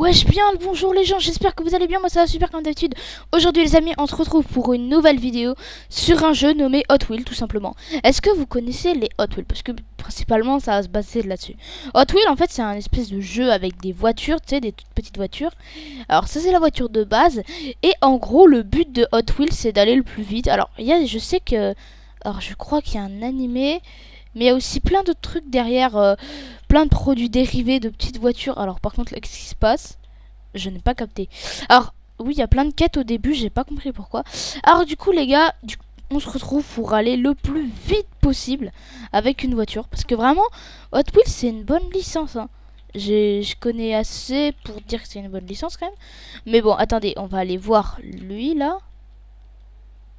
Wesh bien, bonjour les gens, j'espère que vous allez bien, moi ça va super comme d'habitude. Aujourd'hui les amis, on se retrouve pour une nouvelle vidéo sur un jeu nommé Hot Wheels tout simplement. Est-ce que vous connaissez les Hot Wheels? Parce que principalement ça va se baser là-dessus. Hot Wheels en fait c'est un espèce de jeu avec des voitures, tu sais, des toutes petites voitures. Alors ça c'est la voiture de base. Et en gros le but de Hot Wheels c'est d'aller le plus vite. Alors je sais que... Alors je crois qu'il y a un animé... Mais il y a aussi plein d'autres trucs derrière, plein de produits dérivés de petites voitures. Alors par contre, là, qu'est-ce qui se passe? Je n'ai pas capté. Alors, oui, il y a plein de quêtes au début, j'ai pas compris pourquoi. Alors du coup, les gars, on se retrouve pour aller le plus vite possible avec une voiture. Parce que vraiment, Hot Wheels, c'est une bonne licence, hein. Je connais assez pour dire que c'est une bonne licence quand même. Mais bon, attendez, on va aller voir lui, là.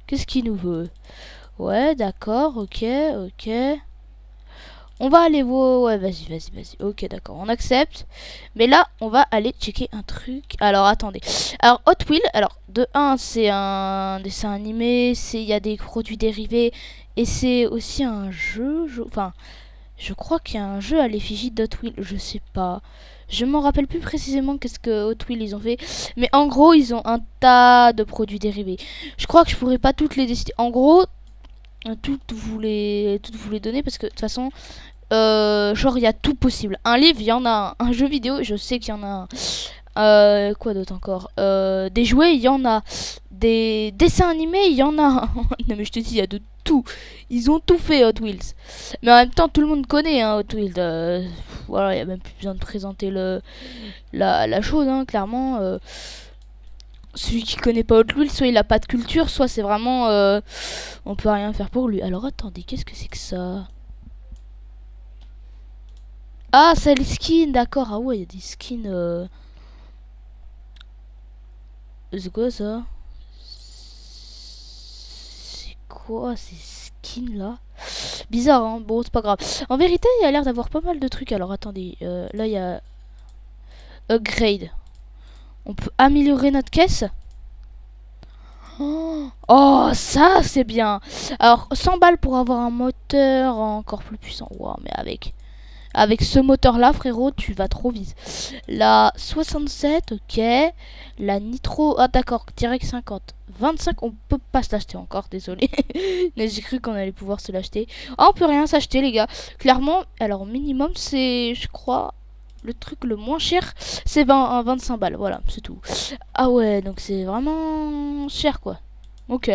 Qu'est-ce qu'il nous veut? Ouais, d'accord, ok, ok. On va aller voir... Ouais, vas-y. Ok, d'accord, on accepte. Mais là, on va aller checker un truc. Alors, attendez. Alors, Hot Wheels, alors, de 1, c'est un dessin animé, il y a des produits dérivés, et c'est aussi un jeu... Enfin, je crois qu'il y a un jeu à l'effigie d'Hot Wheels, je sais pas. Je m'en rappelle plus précisément qu'est-ce que Hot Wheels ils ont fait. Mais en gros, ils ont un tas de produits dérivés. Je crois que je pourrais pas toutes les décider. En gros, toutes vous les donner parce que de toute façon... genre il y a tout possible. Un livre, il y en a un jeu vidéo, je sais qu'il y en a un. Quoi d'autre encore? Des jouets, il y en a. Des dessins animés, il y en a un. Non mais je te dis, il y a de tout. Ils ont tout fait Hot Wheels. Mais en même temps, tout le monde connaît hein, Hot Wheels. Voilà, il n'y a même plus besoin de présenter la chose, hein, clairement. Celui qui connaît pas Hot Wheels, soit il a pas de culture, soit c'est vraiment... on peut rien faire pour lui. Alors attendez, qu'est-ce que c'est que ça? Ah, c'est les skins, d'accord. Ah ouais, il y a des skins. C'est quoi ça? C'est quoi ces skins là? Bizarre, hein. Bon, c'est pas grave. En vérité, il y a l'air d'avoir pas mal de trucs. Alors attendez, là il y a upgrade. On peut améliorer notre caisse. Oh, ça c'est bien. Alors 100 balles pour avoir un moteur encore plus puissant. Wow, mais avec ce moteur-là, frérot, tu vas trop vite. La 67, ok. La Nitro, ah d'accord, direct 50. 25, on peut pas se l'acheter encore, désolé. Mais j'ai cru qu'on allait pouvoir se l'acheter. Ah, on peut rien s'acheter, les gars. Clairement, alors minimum, c'est, je crois, le truc le moins cher, c'est 25 balles. Voilà, c'est tout. Ah ouais, donc c'est vraiment cher, quoi. Ok.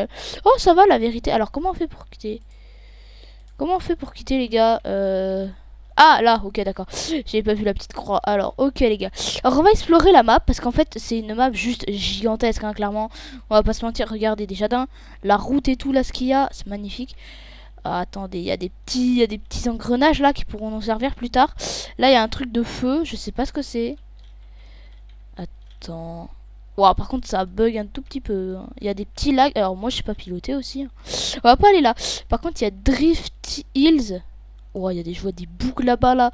Oh, ça va, la vérité. Alors, comment on fait pour quitter? Comment on fait pour quitter, les gars? Ah là, ok d'accord. J'avais pas vu la petite croix. Alors, ok les gars. Alors on va explorer la map parce qu'en fait c'est une map juste gigantesque, hein, clairement. On va pas se mentir, regardez déjà la route et tout là ce qu'il y a, c'est magnifique. Ah, attendez, il y a des petits engrenages là qui pourront nous servir plus tard. Là il y a un truc de feu, je sais pas ce que c'est. Attends. Wow, par contre ça bug un tout petit peu, hein. Il y a des petits lags. Alors moi je sais pas piloter aussi, hein. On va pas aller là. Par contre il y a Drift Hills. Oh, il y a je vois des boucles là-bas, là.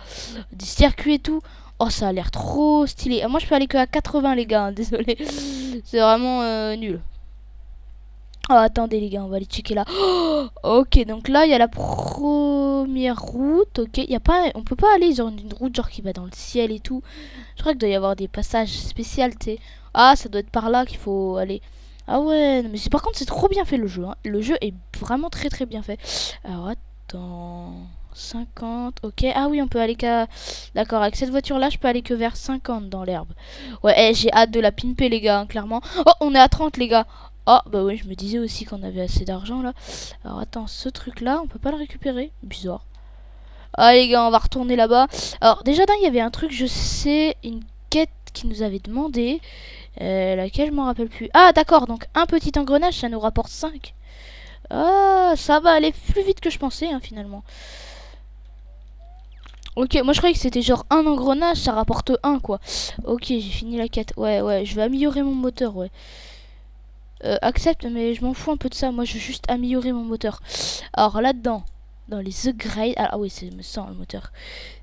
Des circuits et tout. Oh, ça a l'air trop stylé. Moi, je peux aller que à 80, les gars. Hein, désolé. C'est vraiment nul. Oh, attendez, les gars. On va aller checker là. Oh, ok, donc là, il y a la première route. Ok, y a pas, on peut pas aller sur une route genre qui va dans le ciel et tout. Je crois qu'il doit y avoir des passages spéciaux, tu sais. Ah, ça doit être par là qu'il faut aller. Ah ouais, non, mais par contre, c'est trop bien fait le jeu. Hein. Le jeu est vraiment très très bien fait. Alors, attends... 50, ok. Ah oui, on peut aller qu'à... D'accord, avec cette voiture-là, je peux aller que vers 50 dans l'herbe. Ouais, j'ai hâte de la pimper, les gars, hein, clairement. Oh, on est à 30, les gars. Oh, bah oui, je me disais aussi qu'on avait assez d'argent, là. Alors, attends, ce truc-là, on peut pas le récupérer. Bizarre. Ah, les gars, on va retourner là-bas. Alors, déjà, il y avait un truc, je sais, une quête qui nous avait demandé. Laquelle, je m'en rappelle plus. Ah, d'accord, donc un petit engrenage, ça nous rapporte 5. Ah, ça va aller plus vite que je pensais, hein, finalement. Ok, moi je croyais que c'était genre un engrenage, ça rapporte un quoi. Ok, j'ai fini la quête. Ouais, je vais améliorer mon moteur, ouais. Accepte, mais je m'en fous un peu de ça. Moi je veux juste améliorer mon moteur. Alors là-dedans, dans les upgrades. Ah oui, c'est me sent le moteur.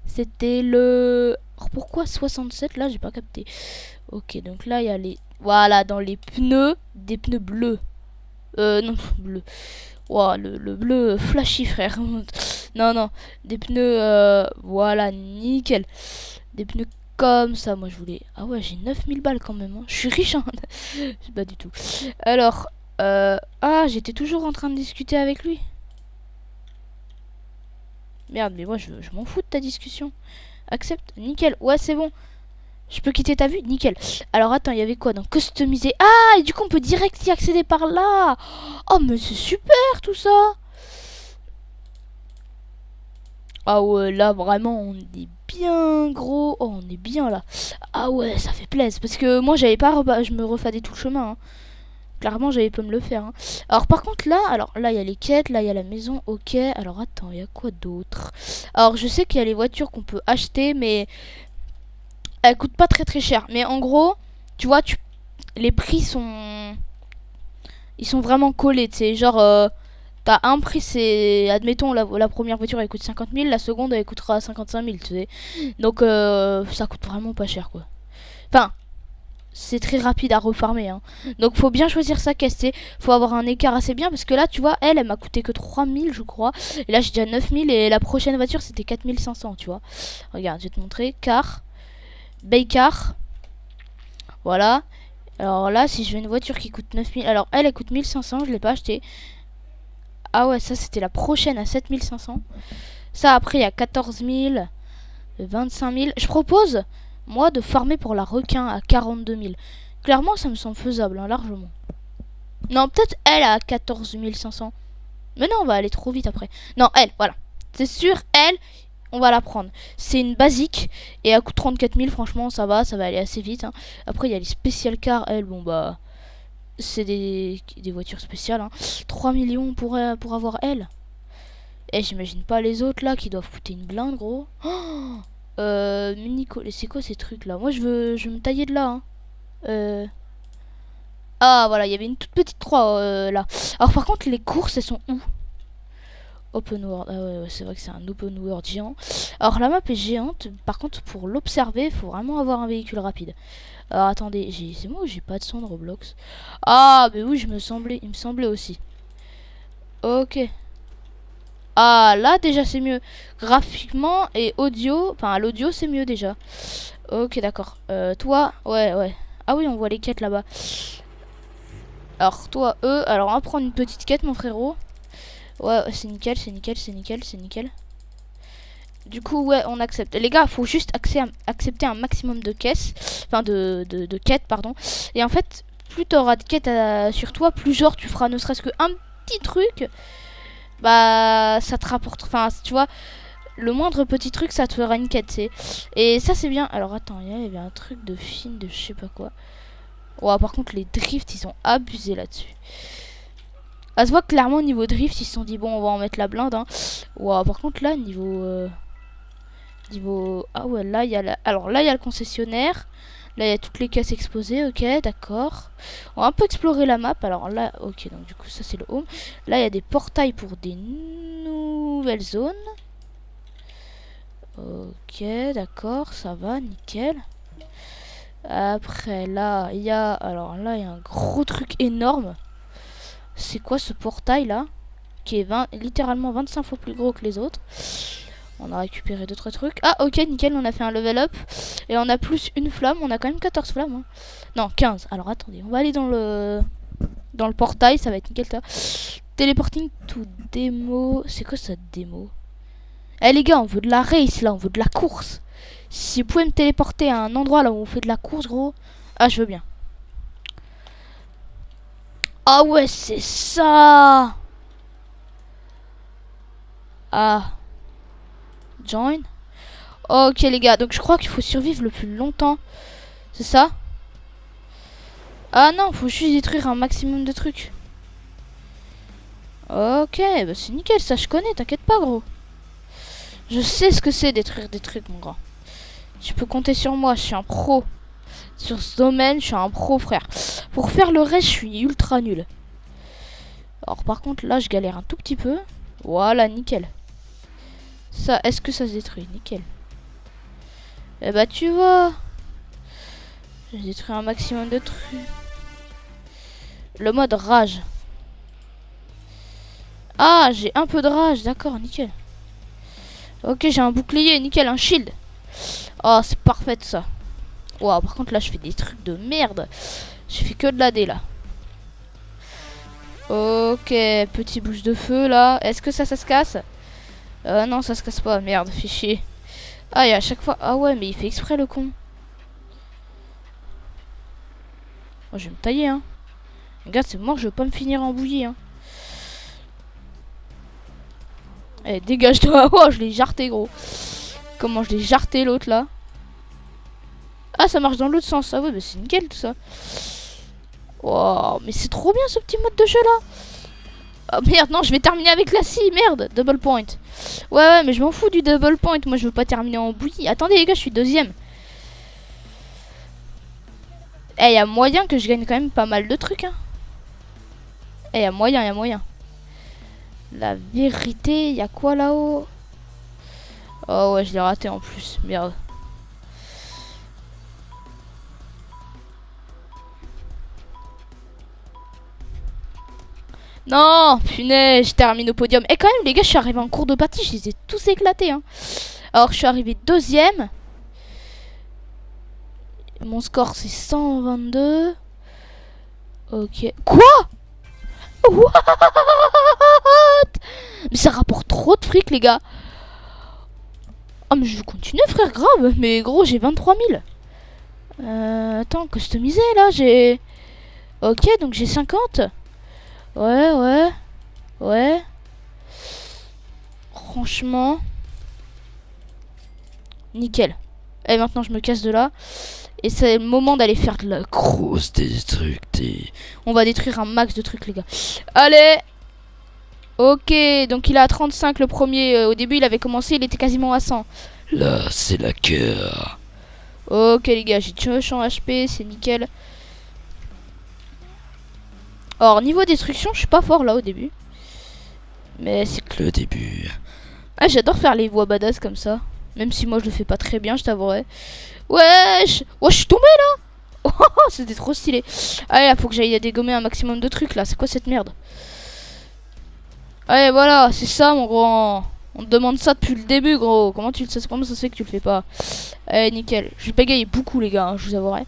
C'était le... Alors pourquoi 67 là, j'ai pas capté. Ok, donc là il y a les... Voilà, dans les pneus, des pneus bleus. Non, bleus. Wow, le bleu flashy, frère. Non, des pneus, voilà, nickel. Des pneus comme ça. Moi, je voulais... Ah ouais, j'ai 9000 balles quand même. Hein. Je suis riche, hein. Pas du tout. Alors, ah, j'étais toujours en train de discuter avec lui. Merde, mais moi, je m'en fous de ta discussion. Accepte, nickel. Ouais, c'est bon. Je peux quitter ta vue, nickel. Alors, attends, il y avait quoi dans customiser? Ah, et du coup, on peut direct y accéder par là. Oh, mais c'est super, tout ça. Ah ouais, là, vraiment, on est bien gros. Oh, on est bien, là. Ah ouais, ça fait plaisir. Parce que moi, j'avais pas... Je me refadais tout le chemin, hein. Clairement, j'avais pas me le faire. Hein. Alors, par contre, là, il y a les quêtes, là, il y a la maison, ok. Alors, attends, il y a quoi d'autre? Alors, je sais qu'il y a les voitures qu'on peut acheter, mais elles coûtent pas très très cher. Mais en gros, tu vois, les prix sont... Ils sont vraiment collés, tu sais. Genre, t'as un prix, c'est... Admettons, la première voiture, elle coûte 50 000, la seconde, elle coûtera 55 000, tu sais. Donc, ça coûte vraiment pas cher, quoi. Enfin... C'est très rapide à refarmer, hein. Donc faut bien choisir sa caisse, faut avoir un écart assez bien, parce que là tu vois, elle m'a coûté que 3000 je crois, et là j'ai déjà 9000, et la prochaine voiture c'était 4500, tu vois. Regarde, je vais te montrer, car, Baycar, voilà. Alors là, si je veux une voiture qui coûte 9000, alors elle coûte 1500, je l'ai pas acheté. Ah ouais, ça c'était la prochaine à 7500. Ça après il y a 14 000, 25 000, je propose... Moi, de farmer pour la requin à 42 000. Clairement, ça me semble faisable, hein, largement. Non, peut-être elle à 14 500. Mais non, on va aller trop vite après. Non, elle, voilà. C'est sûr, elle, on va la prendre. C'est une basique. Et elle coûte 34 000, franchement, ça va aller assez vite. Hein. Après, il y a les spécial cars, elles, bon bah... C'est des voitures spéciales. Hein. 3 millions pour avoir elle. Et j'imagine pas les autres, là, qui doivent coûter une blinde, gros. Oh, c'est quoi ces trucs là? Moi je veux me tailler de là. Hein. Ah voilà, il y avait une toute petite croix là. Alors par contre les courses elles sont où? Open world. Ah ouais, c'est vrai que c'est un open world géant. Alors la map est géante. Par contre pour l'observer il faut vraiment avoir un véhicule rapide. Alors attendez, c'est moi ou j'ai pas de son de Roblox? Ah mais oui il me semblait aussi. Ok. Ah là déjà c'est mieux graphiquement et audio, enfin l'audio c'est mieux déjà. Ok d'accord. Toi ouais. Ah oui on voit les quêtes là-bas. Alors toi alors on va prendre une petite quête mon frérot. Ouais c'est nickel. Du coup ouais on accepte. Les gars faut juste accepter un maximum de caisses. Enfin de quêtes pardon. Et en fait plus t'auras de quêtes sur toi, plus genre tu feras ne serait-ce que un petit truc. Bah ça te rapporte, enfin tu vois, le moindre petit truc ça te fera une quête, c'est. Et ça c'est bien. Alors attends, il y avait un truc de film de je sais pas quoi. Ouais par contre les drifts ils ont abusé là-dessus. Ça se voit clairement au niveau drift ils se sont dit bon on va en mettre la blinde hein. Ouais par contre là niveau ah ouais là il y a alors là il y a le concessionnaire. Là, il y a toutes les caisses exposées, ok, d'accord. On va un peu explorer la map. Alors là, ok, donc du coup, ça c'est le home. Là, il y a des portails pour des nouvelles zones. Ok, d'accord, ça va, nickel. Après, là, il y a... Alors là, il y a un gros truc énorme. C'est quoi ce portail là? Qui est littéralement 25 fois plus gros que les autres. On a récupéré d'autres trucs. Ah ok nickel on a fait un level up. Et on a plus une flamme. On a quand même 14 flammes hein. Non 15. Alors attendez. On va aller dans le portail. Ça va être nickel ça. Téléporting to démo. C'est quoi ça démo? Eh les gars on veut de la race là. On veut de la course. Si vous pouvez me téléporter à un endroit là où on fait de la course gros. Ah je veux bien. Ah ouais c'est ça. Ah join. Ok les gars, donc je crois qu'il faut survivre le plus longtemps. C'est ça? Ah non, faut juste détruire un maximum de trucs. Ok, bah c'est nickel, ça je connais, t'inquiète pas gros. Je sais ce que c'est détruire des trucs mon grand. Tu peux compter sur moi, je suis un pro. Sur ce domaine, je suis un pro frère. Pour faire le reste, je suis ultra nul. Alors par contre là, je galère un tout petit peu. Voilà, nickel. Ça, est-ce que ça se détruit? Nickel. Eh bah tu vois. J'ai détruit un maximum de trucs. Le mode rage. Ah j'ai un peu de rage, d'accord, nickel. Ok j'ai un bouclier, nickel, un shield. Oh, c'est parfait ça. Wow, par contre là je fais des trucs de merde. J'ai fait que de la D là. Ok, petit bouche de feu là. Est-ce que ça se casse? Non, ça se casse pas. Merde, fait chier. Ah, et à chaque fois. Ah ouais, mais il fait exprès le con. Oh, je vais me tailler, hein. Regarde, c'est mort, je veux pas me finir en bouillie, hein. Eh, dégage-toi. Oh, je l'ai jarté, gros. Comment je l'ai jarté l'autre là? Ah, ça marche dans l'autre sens. Ah ouais, bah c'est nickel tout ça. Wow, mais c'est trop bien ce petit mode de jeu là. Oh merde, non, je vais terminer avec la scie, merde. Double point. Ouais, mais je m'en fous du double point. Moi, je veux pas terminer en bouillie. Attendez, les gars, je suis deuxième. Eh, y a moyen que je gagne quand même pas mal de trucs, hein. Eh, y a moyen. La vérité, y a quoi là-haut? Oh ouais, je l'ai raté en plus. Merde. Non, punaise, je termine au podium. Et quand même, les gars, je suis arrivé en cours de partie, je les ai tous éclatés, hein. Alors, je suis arrivé deuxième. Mon score, c'est 122. Ok. Quoi? What? Mais ça rapporte trop de fric, les gars. Oh, mais je vais continuer, frère, grave. Mais gros, j'ai 23 000. Attends, customisé, là, j'ai... Ok, donc j'ai 50. Ouais. Franchement. Nickel. Et maintenant, je me casse de là. Et c'est le moment d'aller faire de la grosse destructive. On va détruire un max de trucs, les gars. Allez! Ok, donc il est à 35 le premier. Au début, il avait commencé, il était quasiment à 100. Là, c'est la cœur. Ok, les gars, j'ai tué en HP, c'est nickel. Alors, niveau destruction, je suis pas fort là au début. Mais c'est que le début. Ah, j'adore faire les voix badass comme ça. Même si moi je le fais pas très bien, je t'avouerai. Wesh! Ouais, je suis tombé là! Oh, c'était trop stylé. Allez, là, faut que j'aille dégommer un maximum de trucs là. C'est quoi cette merde? Allez, voilà, c'est ça mon grand. On te demande ça depuis le début, gros. Comment ça se fait que tu le fais pas? Allez, nickel. Je vais bégayer beaucoup, les gars, hein, je vous avouerai.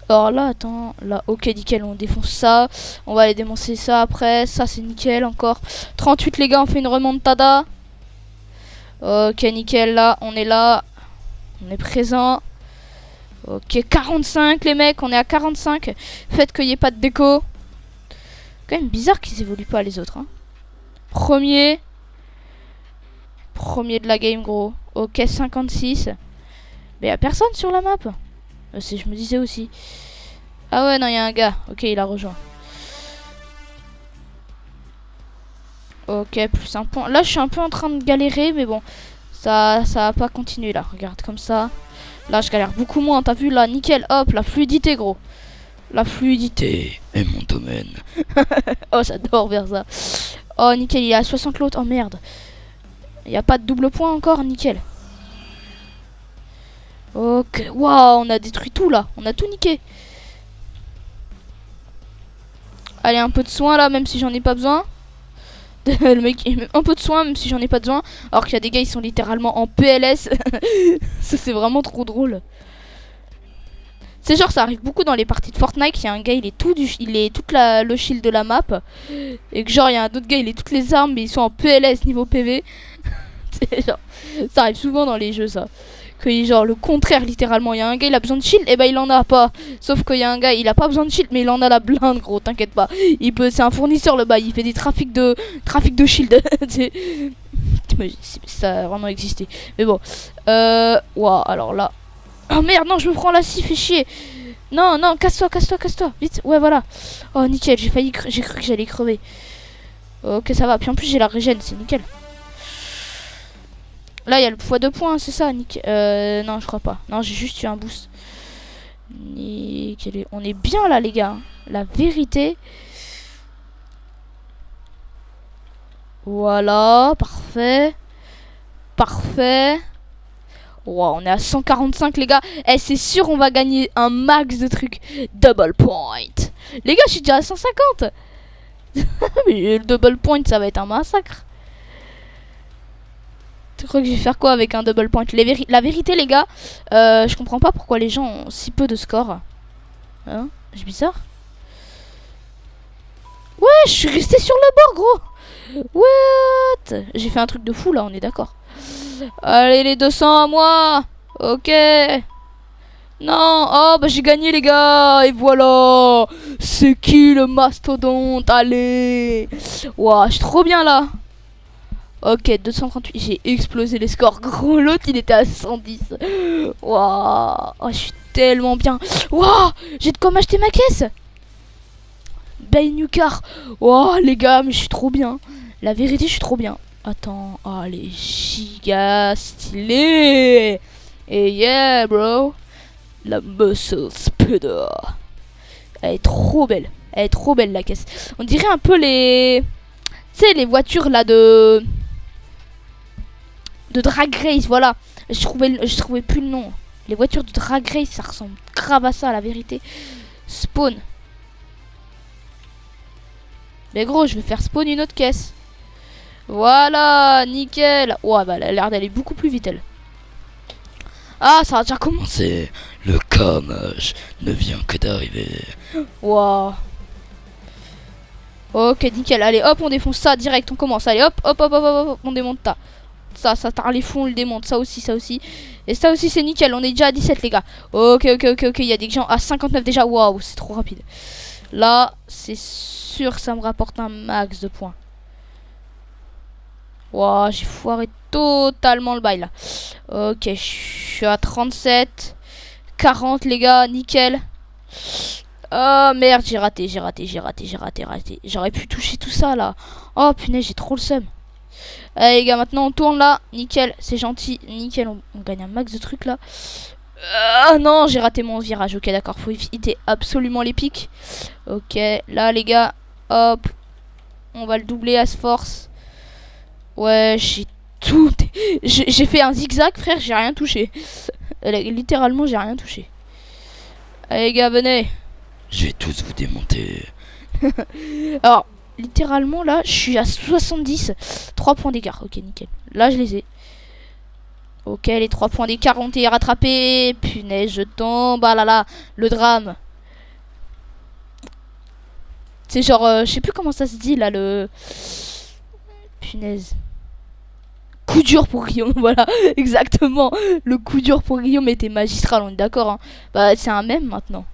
Alors là, attends, là, ok, nickel, on défonce ça. On va aller démoncer ça après. Ça, c'est nickel encore. 38, les gars, on fait une remontada. Ok, nickel, là, on est là. On est présent. Ok, 45, les mecs, on est à 45. Faites qu'il n'y ait pas de déco. Quand même bizarre qu'ils évoluent pas, les autres, hein. Premier de la game, gros. Ok, 56. Mais y a personne sur la map. Je me disais aussi. Ah ouais, non, il y a un gars. Ok, il a rejoint. Ok, plus un point. Là, je suis un peu en train de galérer, mais bon. Ça va pas continuer, là. Regarde, comme ça. Là, je galère beaucoup moins. T'as vu, là, nickel. Hop, la fluidité, gros. La fluidité est mon domaine. Oh, j'adore faire ça. Oh, nickel, il est à 60 l'autre. Oh, merde. Il n'y a pas de double point encore, nickel. Ok, waouh, on a détruit tout là, on a tout niqué. Allez, un peu de soin là, même si j'en ai pas besoin. Le mec, un peu de soin, même si j'en ai pas besoin. Alors qu'il y a des gars, ils sont littéralement en PLS. Ça, c'est vraiment trop drôle. C'est genre, ça arrive beaucoup dans les parties de Fortnite. Il y a un gars, il est tout le shield de la map. Et que genre, il y a un autre gars, il est toutes les armes, mais ils sont en PLS niveau PV. Genre, ça arrive souvent dans les jeux, ça. Que genre le contraire, littéralement, il y a un gars, il a besoin de shield, et bah il en a pas. Sauf qu'il y a un gars, il a pas besoin de shield, mais il en a la blinde, gros, t'inquiète pas. C'est un fournisseur là-bas, il fait des trafics de shield. Ça a vraiment existé. Mais bon, waouh, alors là. Oh merde, non, je me prends la scie, fais chier. Non, casse-toi, vite. Ouais, voilà. Oh nickel, j'ai cru que j'allais crever. Ok, ça va. Puis en plus, j'ai la régène, c'est nickel. Là, il y a le x2 points, c'est ça, nickel. Non, je crois pas. Non, j'ai juste eu un boost. Nickel. On est bien là, les gars. La vérité. Voilà, parfait. Wow, on est à 145, les gars. Eh, c'est sûr, on va gagner un max de trucs. Double point. Les gars, je suis déjà à 150. Mais le double point, ça va être un massacre. Tu crois que je vais faire quoi avec un double point? La vérité, les gars, je comprends pas pourquoi les gens ont si peu de score. Hein? C'est bizarre. Ouais, je suis resté sur le bord, gros. What? J'ai fait un truc de fou, là, on est d'accord. Allez, les 200 à moi. Ok. Non, oh bah j'ai gagné les gars. Et voilà. C'est qui le mastodonte? Allez. Ouah, je suis trop bien là. Ok, 238, j'ai explosé les scores. Gros, l'autre il était à 110. Waouh, oh, je suis tellement bien. Waouh, j'ai de quoi m'acheter ma caisse. Buy new car. Waouh, les gars, mais je suis trop bien. La vérité, je suis trop bien. Attends, oh, les gigas stylés. Et yeah, bro. La muscle speeder. Elle est trop belle. Elle est trop belle la caisse. On dirait un peu les... Tu sais, les voitures là de Drag Race, voilà. Je trouvais plus le nom. Les voitures de Drag Race, ça ressemble grave à ça, la vérité. Spawn. Mais gros, je vais faire spawn une autre caisse. Voilà, nickel. Ouais, bah elle a l'air d'aller beaucoup plus vite, elle. Ah, ça a déjà commencé. Le camage ne vient que d'arriver. Waouh. Ok, nickel. Allez, hop, on défonce ça direct. On commence. Allez, hop, hop, hop, hop, hop, hop, on démonte ça. Ça tard les fonds, on le démonte. Ça aussi, ça aussi. Et ça aussi, c'est nickel. On est déjà à 17, les gars. Ok, ok, ok, ok. Il y a des gens à 59 déjà. Waouh, c'est trop rapide. Là, c'est sûr, ça me rapporte un max de points. Waouh, j'ai foiré totalement le bail là. Ok, je suis à 37. 40, les gars, nickel. Oh merde, j'ai raté. J'aurais pu toucher tout ça là. Oh punaise, j'ai trop le seum. Allez les gars, maintenant on tourne là. Nickel, c'est gentil. Nickel, on gagne un max de trucs là. Ah non, j'ai raté mon virage. Ok, d'accord, faut éviter absolument les pics. Ok, là les gars, hop. On va le doubler à ce force. Ouais, j'ai tout... J'ai fait un zigzag, frère, j'ai rien touché. Littéralement, j'ai rien touché. Allez les gars, venez. Je vais tous vous démonter. Alors, littéralement, là, je suis à 70. 3 points d'écart. Ok, nickel. Là, je les ai. Ok, les 3 points d'écart ont été rattrapés. Punaise, je tombe. Ah là là, le drame. C'est genre, je sais plus comment ça se dit, là, le... Punaise. Coup dur pour Guillaume, voilà, exactement. Le coup dur pour Guillaume était magistral, on est d'accord, hein. Bah, c'est un mème maintenant.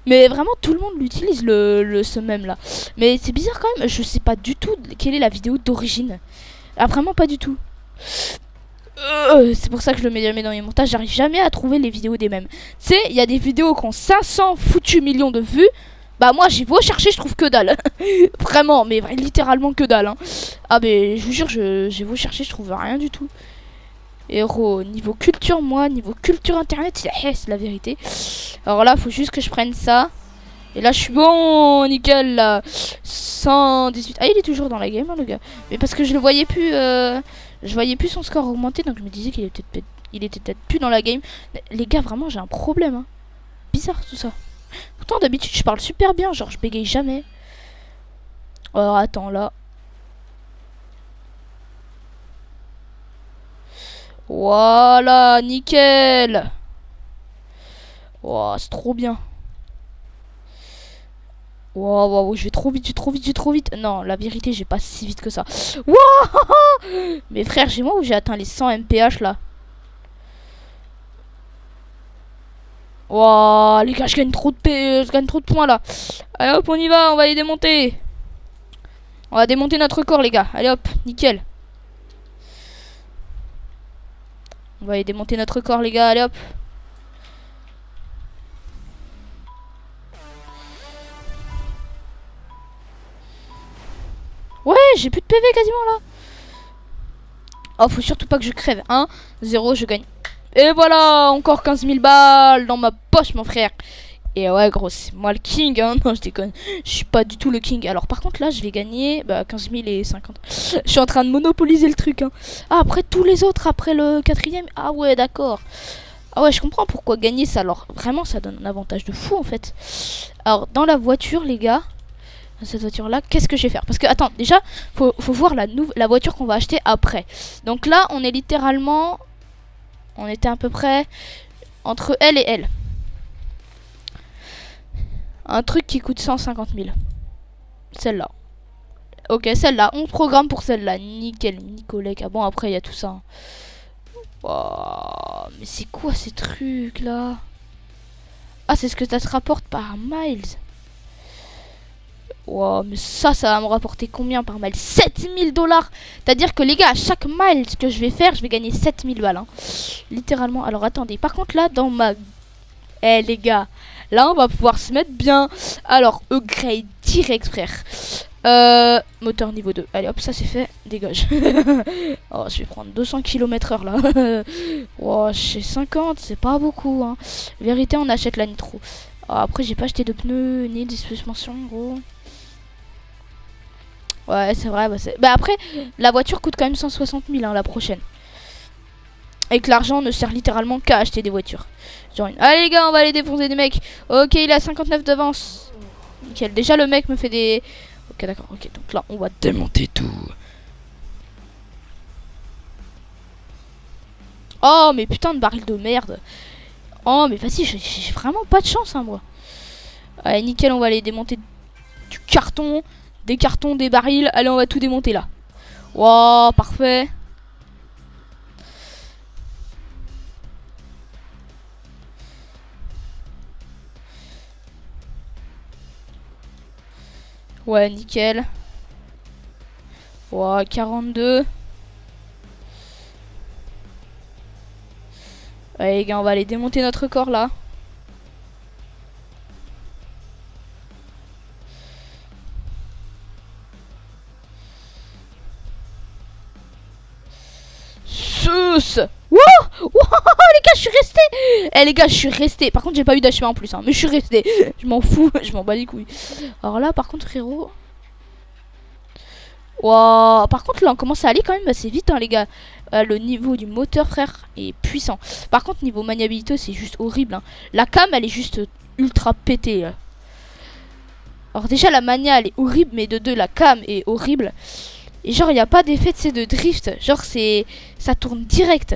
Mais vraiment, tout le monde l'utilise, ce mème là. Mais c'est bizarre quand même, je sais pas du tout quelle est la vidéo d'origine. Ah, vraiment pas du tout. C'est pour ça que je le mets jamais dans mes montages, j'arrive jamais à trouver les vidéos des mêmes. Tu sais, il y a des vidéos qui ont 500 foutus millions de vues. Bah moi j'ai beau chercher, je trouve que dalle. Vraiment, mais littéralement que dalle, hein. Ah mais je vous jure, j'ai beau chercher, je trouve rien du tout. Héros, niveau culture, moi, niveau culture internet, c'est la vérité. Alors là, faut juste que je prenne ça. Et là, je suis bon, nickel, là. 118. Ah, il est toujours dans la game, hein, le gars. Mais parce que je le voyais plus, je voyais plus son score augmenter, donc je me disais qu'il était peut-être plus dans la game. Mais, les gars, vraiment, j'ai un problème, hein. Bizarre tout ça. Pourtant, d'habitude, je parle super bien, genre, je bégaye jamais. Alors, attends, là. Voilà, nickel. Wow, c'est trop bien. Wow, je vais trop vite. Non, la vérité, j'ai pas si vite que ça. Wow. Mais frère, j'ai moi où j'ai atteint les 100 mph là. Wow, les gars, je gagne trop de points là. Allez hop, on y va, on va les démonter. On va démonter notre record, les gars. Allez hop, nickel. On va aller démonter notre record, les gars. Allez hop. Ouais, j'ai plus de PV quasiment là. Oh, faut surtout pas que je crève. 1, 0, je gagne. Et voilà, encore 15 000 balles dans ma poche, mon frère. Et ouais, gros, c'est moi le king, hein. Non, je déconne. Je suis pas du tout le king. Alors, par contre, là, je vais gagner 15 000 et 50. Je suis en train de monopoliser le truc, hein. Ah, après tous les autres, après le 4ème. Ah ouais, d'accord. Ah ouais, je comprends pourquoi gagner ça. Alors, vraiment, ça donne un avantage de fou, en fait. Alors, dans la voiture, les gars. cette voiture là, qu'est-ce que je vais faire? Parce que attends, déjà faut voir la voiture qu'on va acheter après. Donc là on est littéralement, on était à peu près entre elle et elle. Un truc qui coûte 150 000. Celle-là. Ok, celle-là, on programme pour celle-là. Nickel, Nicolec. Ah bon, après il y a tout ça. Oh, mais c'est quoi ces trucs là? Ah, c'est ce que ça te rapporte par miles. Wow, mais ça va me rapporter combien par mile? 7000 $. C'est-à-dire que les gars, à chaque mile que je vais faire, je vais gagner 7000 balles. Hein. Littéralement. Alors attendez, par contre là, dans ma... Eh les gars, là on va pouvoir se mettre bien. Alors, upgrade direct frère. Moteur niveau 2. Allez hop, ça c'est fait. Dégage. Oh, je vais prendre 200 km/h là. Oh, chez 50, c'est pas beaucoup. Hein. Vérité, on achète la nitro. Oh, après, j'ai pas acheté de pneus ni de suspension, gros. Ouais, c'est vrai. Bah après, la voiture coûte quand même 160 000 hein, la prochaine. Et que l'argent ne sert littéralement qu'à acheter des voitures. Genre allez les gars, on va aller défoncer des mecs. Ok, il a 59 d'avance. Nickel. Déjà, le mec me fait des... Ok, d'accord. Ok, donc là, on va Démonter tout. Oh, mais putain de baril de merde. Oh, mais vas-y, j'ai vraiment pas de chance, hein, moi. Allez, nickel, on va aller démonter du carton, des cartons, des barils. Allez, on va tout démonter là. Wow, parfait. Ouais, nickel. Wow, 42. Allez, les gars, on va aller démonter notre corps là. Wouh, wouh, les gars, je suis resté. Eh les gars, je suis resté. Par contre, j'ai pas eu d'HP en plus, hein, mais je suis resté. Je m'en fous, je m'en bats les couilles. Alors là, par contre, frérot. Wow. Par contre, là, on commence à aller quand même assez vite, hein, les gars. Le niveau du moteur, frère, est puissant. Par contre, niveau maniabilité, c'est juste horrible. Hein. La cam, elle est juste ultra pétée. Là. Alors déjà, la mania, elle est horrible, mais de deux, la cam est horrible. Et genre, il n'y a pas d'effet de drift. Genre, ça tourne direct.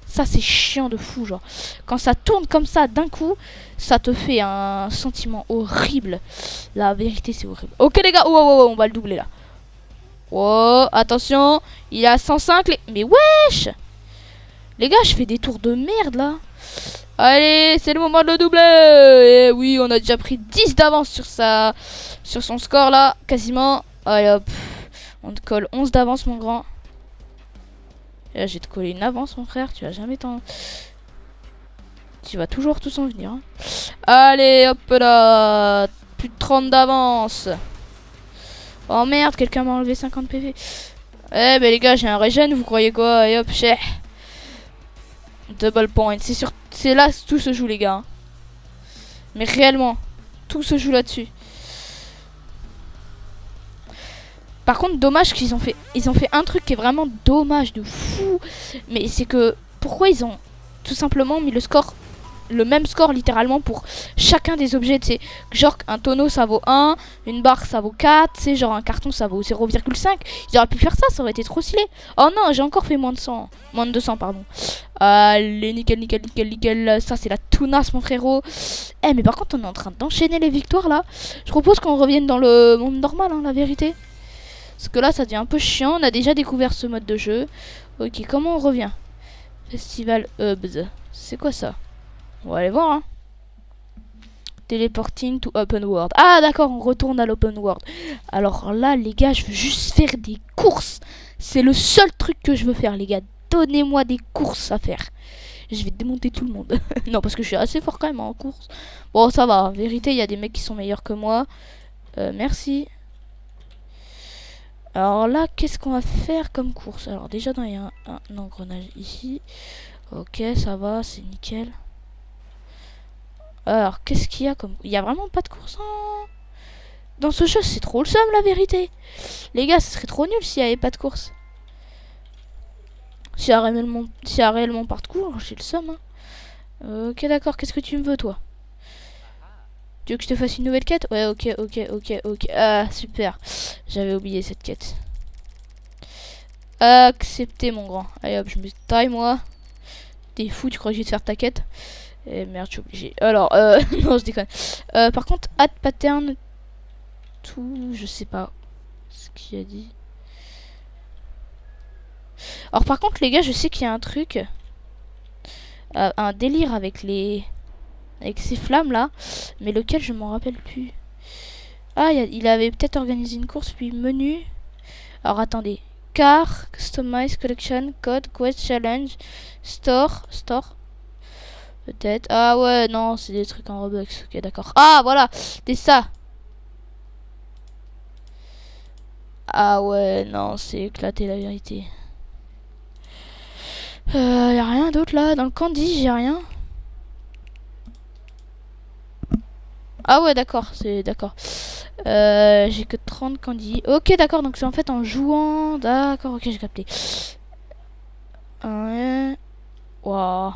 Ça, c'est chiant de fou, genre. Quand ça tourne comme ça d'un coup, ça te fait un sentiment horrible. La vérité, c'est horrible. Ok, les gars, on va le doubler, là. Oh, attention. Il est à 105. Mais wesh! Les gars, je fais des tours de merde, là. Allez, c'est le moment de le doubler. Et oui, on a déjà pris 10 d'avance sur son score, là. Quasiment. Allez, hop. On te colle 11 d'avance, mon grand. Et là, j'ai te collé une avance, mon frère. Tu vas jamais t'en... Tu vas toujours tout s'en venir. Hein. Allez, hop là. Plus de 30 d'avance. Oh merde, quelqu'un m'a enlevé 50 PV. Eh ben les gars, j'ai un régène, vous croyez quoi? Et hop, chez. Double point. C'est là tout se joue, les gars. Hein. Mais réellement, tout se joue là-dessus. Par contre, dommage qu'ils ont fait un truc qui est vraiment dommage de fou. Mais c'est que pourquoi ils ont tout simplement mis le même score littéralement pour chacun des objets, tu sais. Genre un tonneau ça vaut 1, une barre ça vaut 4, tu sais, genre un carton ça vaut 0,5. Ils auraient pu faire ça, ça aurait été trop stylé. Oh non, j'ai encore fait moins de 200 pardon. Allez, nickel. Ça c'est la tounasse mon frérot. Eh mais par contre on est en train d'enchaîner les victoires là. Je propose qu'on revienne dans le monde normal, hein, la vérité. Parce que là, ça devient un peu chiant. On a déjà découvert ce mode de jeu. Ok, comment on revient? Festival Hubs. C'est quoi ça? On va aller voir. Hein. Teleporting to open world. Ah, d'accord, on retourne à l'open world. Alors là, les gars, je veux juste faire des courses. C'est le seul truc que je veux faire, les gars. Donnez-moi des courses à faire. Je vais démonter tout le monde. Non, parce que je suis assez fort quand même en course. Bon, ça va. En vérité, il y a des mecs qui sont meilleurs que moi. Merci. Alors là, qu'est-ce qu'on va faire comme course? Alors déjà, il y a un engrenage ici. Ok, ça va, c'est nickel. Alors, qu'est-ce qu'il y a comme... Il y a vraiment pas de course dans ce jeu, c'est trop le seum, la vérité. Les gars, ce serait trop nul s'il n'y avait pas de course. S'il y a réellement pas de course, j'ai le seum. Hein. Ok, d'accord, qu'est-ce que tu me veux, toi? Tu veux que je te fasse une nouvelle quête? Ouais, ok. Ah, super. J'avais oublié cette quête. Accepté, mon grand. Allez hop, je me taille, moi. T'es fou, tu crois que je vais te faire ta quête? Eh merde, je suis obligé. Alors, non, je déconne. Par contre, add pattern. Tout, je sais pas ce qu'il a dit. Alors, par contre, les gars, je sais qu'il y a un truc. Un délire avec les. Avec ces flammes là. Mais lequel, je m'en rappelle plus. Ah, il avait peut-être organisé une course, puis menu. Alors, attendez. Car, Customize, Collection, Code, Quest, Challenge, Store. Peut-être. Ah ouais, non, c'est des trucs en Robux. Ok, d'accord. Ah, voilà, c'est ça. Ah ouais, non, c'est éclaté la vérité. Y a rien d'autre là. Dans le candy, j'ai rien. Ah ouais, d'accord, c'est d'accord. J'ai que 30 candy. Ok, d'accord, donc c'est en fait en jouant. D'accord, ok, j'ai capté. Waouh.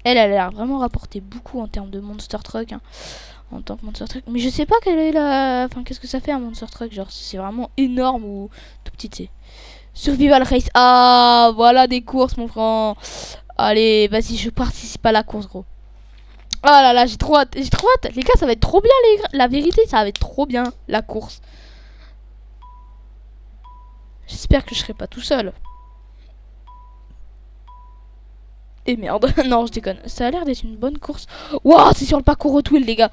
Elle a l'air vraiment rapporter beaucoup en termes de Monster Truck. Hein, en tant que Monster Truck. Mais je sais pas quelle est la. Enfin, qu'est-ce que ça fait un Monster Truck? Genre, si c'est vraiment énorme ou tout petit, tu sais. Survival Race. Ah, voilà des courses, mon frère. Allez, vas-y, je participe à la course, gros. Oh là là, j'ai trop hâte. J'ai trop hâte. Les gars, ça va être trop bien, la vérité, ça va être trop bien, la course. J'espère que je serai pas tout seul. Et merde, non, je déconne. Ça a l'air d'être une bonne course. Waouh, c'est sur le parcours Hot Wheels, les gars.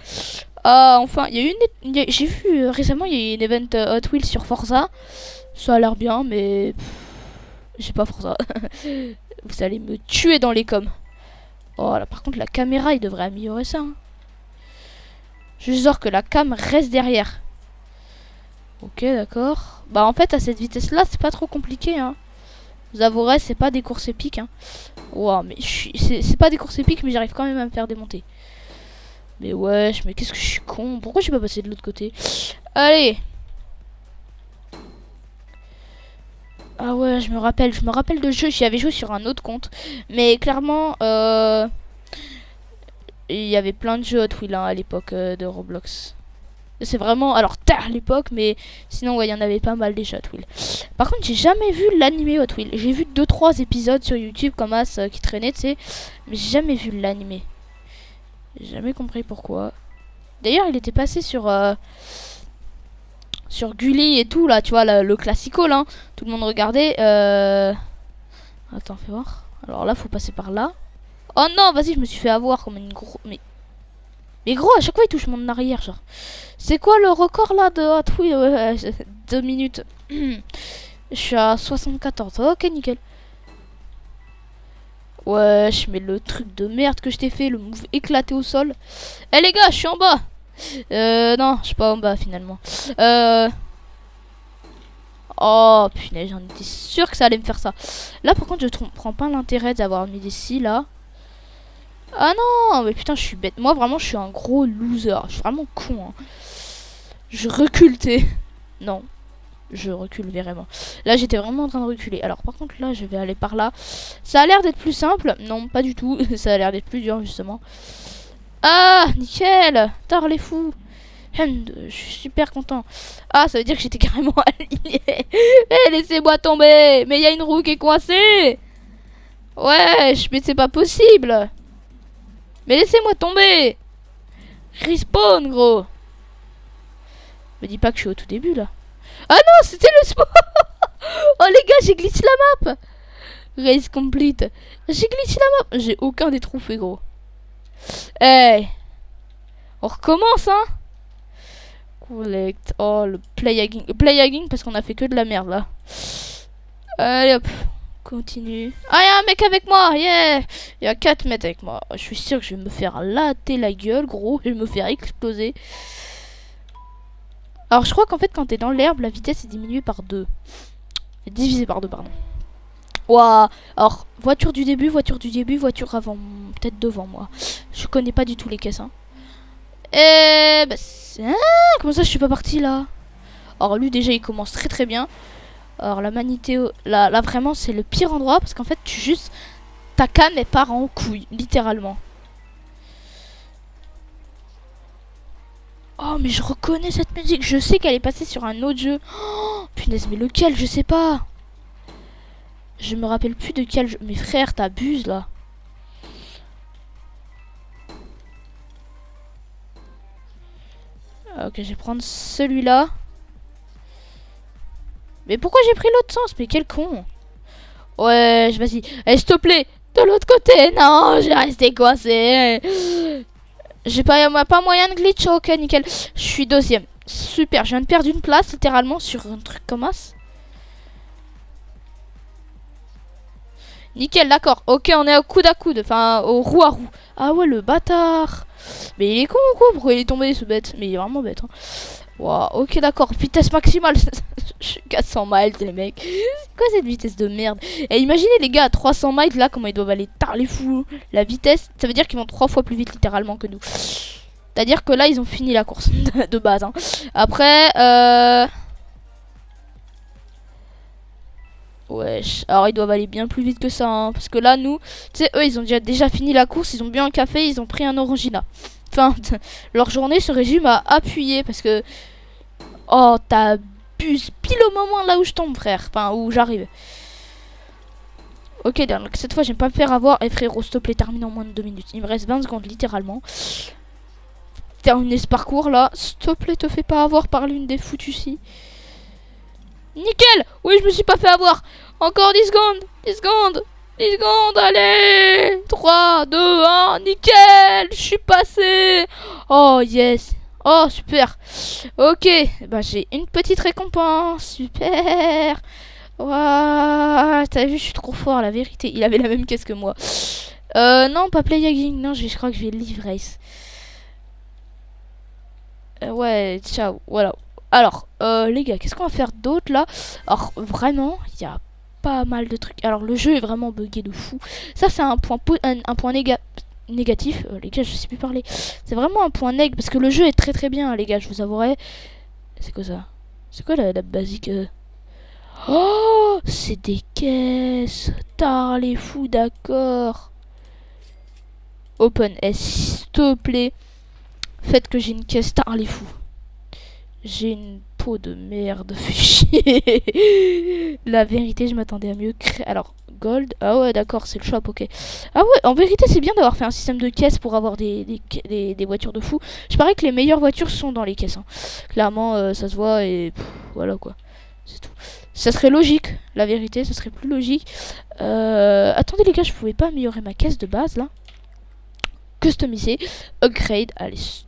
Ah, enfin, il y a une. J'ai vu récemment, il y a eu une event Hot Wheels sur Forza. Ça a l'air bien, mais. J'ai pas Forza. Vous allez me tuer dans les coms. Oh là, par contre, la caméra, il devrait améliorer ça. Hein. Juste genre que la cam reste derrière. Ok, d'accord. Bah, en fait, à cette vitesse-là, c'est pas trop compliqué. Hein. Vous avouerez, c'est pas des courses épiques. Hein. Wow, mais c'est pas des courses épiques, mais j'arrive quand même à me faire démonter. Mais wesh, mais qu'est-ce que je suis con. Pourquoi je suis pas passé de l'autre côté? Allez. Ah ouais, je me rappelle de jeu. J'y avais joué sur un autre compte. Mais clairement, il y avait plein de jeux Hot Wheels hein, à l'époque de Roblox. C'est vraiment, alors tard l'époque, mais sinon ouais, il y en avait pas mal déjà Hot Wheels. Par contre, j'ai jamais vu l'animé Hot Wheels. J'ai vu 2-3 épisodes sur YouTube comme As qui traînaient, tu sais, mais j'ai jamais vu l'animé. J'ai jamais compris pourquoi. D'ailleurs, il était passé sur Gulli et tout là, tu vois, le classico là. Tout le monde regardait. Attends, fais voir. Alors là, faut passer par là. Oh non, vas-y, je me suis fait avoir comme une grosse. Mais gros, à chaque fois, il touche mon arrière, genre. C'est quoi le record là de Hot Wheels? 2 minutes. Je suis à 74. Ok, nickel. Wesh, mais le truc de merde que je t'ai fait, le move éclaté au sol. Eh les gars, je suis en bas. Non, je suis pas en bas finalement. Oh punaise, j'en étais sûr que ça allait me faire ça. Là, par contre, je comprends pas l'intérêt d'avoir mis des scies là. Ah non, mais putain, je suis bête. Moi, vraiment, je suis un gros loser. Je suis vraiment con. Hein. Je recule, t'es. Non, je recule vraiment. Là, j'étais vraiment en train de reculer. Alors, par contre, là, je vais aller par là. Ça a l'air d'être plus simple. Non, pas du tout. Ça a l'air d'être plus dur, justement. Ah, nickel. Tard les fous. Je suis super content. Ah, ça veut dire que j'étais carrément aligné. Eh, laissez-moi tomber. Mais il y a une roue qui est coincée. Wesh, mais c'est pas possible. Mais laissez-moi tomber. Respawn, gros. Me dis pas que je suis au tout début, là. Ah non, c'était le sport. Oh, les gars, j'ai glitch la map. Race complete. J'ai glitch la map. J'ai aucun des trophées, gros. Hey. On recommence, hein. Collect. Oh, le play again. Le play again parce qu'on a fait que de la merde, là. Allez, hop. Continue. Ah, y'a un mec avec moi, yeah. Il y a 4 mecs avec moi. Je suis sûr que je vais me faire latter la gueule, gros. Je vais me faire exploser. Alors, je crois qu'en fait, quand t'es dans l'herbe, la vitesse est diminuée par 2. Divisée par 2, pardon. Waouh. Alors, voiture du début, voiture avant. Peut-être devant moi. Je connais pas du tout les caisses, hein. Bah, comment ça, je suis pas parti là? Alors, lui, déjà, il commence très très bien. Alors la Magnétéo, là vraiment c'est le pire endroit parce qu'en fait tu juste ta cam elle part en couille littéralement. Oh, mais je reconnais cette musique. Je sais qu'elle est passée sur un autre jeu. Oh, punaise, mais lequel? Je sais pas. Je me rappelle plus de quel jeu. Mais frère, t'abuses là. Ok, je vais prendre celui-là. Mais pourquoi j'ai pris l'autre sens? Mais quel con. Ouais, vas-y. Allez, s'il te plaît. De l'autre côté. Non, j'ai resté coincé. J'ai pas moyen de glitch. Ok, nickel. Je suis deuxième. Super, je viens de perdre une place littéralement sur un truc comme ça. Nickel, d'accord. Ok, on est au coude à coude. Enfin, au roue à roue. Ah ouais, le bâtard. Mais il est con ou quoi? Pourquoi il est tombé ce bête? Mais il est vraiment bête. Hein. Wow, ok, d'accord. Vitesse maximale. Je suis 400 miles, les mecs. C'est quoi cette vitesse de merde? Et imaginez les gars à 300 miles là, comment ils doivent aller tard les fous. La vitesse, ça veut dire qu'ils vont 3 fois plus vite littéralement que nous. C'est-à-dire que là, ils ont fini la course de base. Hein. Après, wesh. Alors, ils doivent aller bien plus vite que ça. Hein, parce que là, nous, tu sais, eux, ils ont déjà fini la course. Ils ont bu un café. Ils ont pris un orangina. Enfin, leur journée se résume à appuyer. Parce que... Oh, t'abuses pile au moment là où je tombe, frère. Enfin, où j'arrive. Ok, donc cette fois, je vais pas me faire avoir. Et frérot, s'il te plaît, termine en moins de 2 minutes. Il me reste 20 secondes, littéralement. Terminer ce parcours là. S'il te plaît, te fais pas avoir par l'une des foutues-ci. Nickel! Oui, je me suis pas fait avoir. Encore 10 secondes. 10 secondes. 10 secondes, allez! 3, 2, 1. Nickel! Je suis passé. Oh, yes. Oh, super. Ok. Bah, j'ai une petite récompense. Super. Waouh. T'as vu, je suis trop fort, la vérité. Il avait la même caisse que moi. Non, pas playing. Non, je crois que je vais live race. Ouais, ciao. Voilà. Alors, les gars, qu'est-ce qu'on va faire d'autre là? Alors, vraiment, il y a pas mal de trucs. Alors, le jeu est vraiment buggé de fou. Ça, c'est un point, négatif. Les gars, je sais plus parler. C'est vraiment un point neg parce que le jeu est très très bien, les gars, je vous avouerai. C'est quoi ça? C'est quoi la basique Oh, c'est des caisses. Tard les fous, d'accord. Open S, s'il te plaît. Faites que j'ai une caisse, tard les fous. J'ai une peau de merde, fais chier. La vérité, je m'attendais à mieux. Alors, gold. Ah ouais, d'accord, c'est le shop, ok. Ah ouais, en vérité, c'est bien d'avoir fait un système de caisses pour avoir des voitures de fou. Je parie que les meilleures voitures sont dans les caisses. Hein. Clairement, ça se voit et voilà quoi. C'est tout. Ça serait logique, la vérité, ça serait plus logique. Attendez les gars, je pouvais pas améliorer ma caisse de base là. Customiser, upgrade, allez.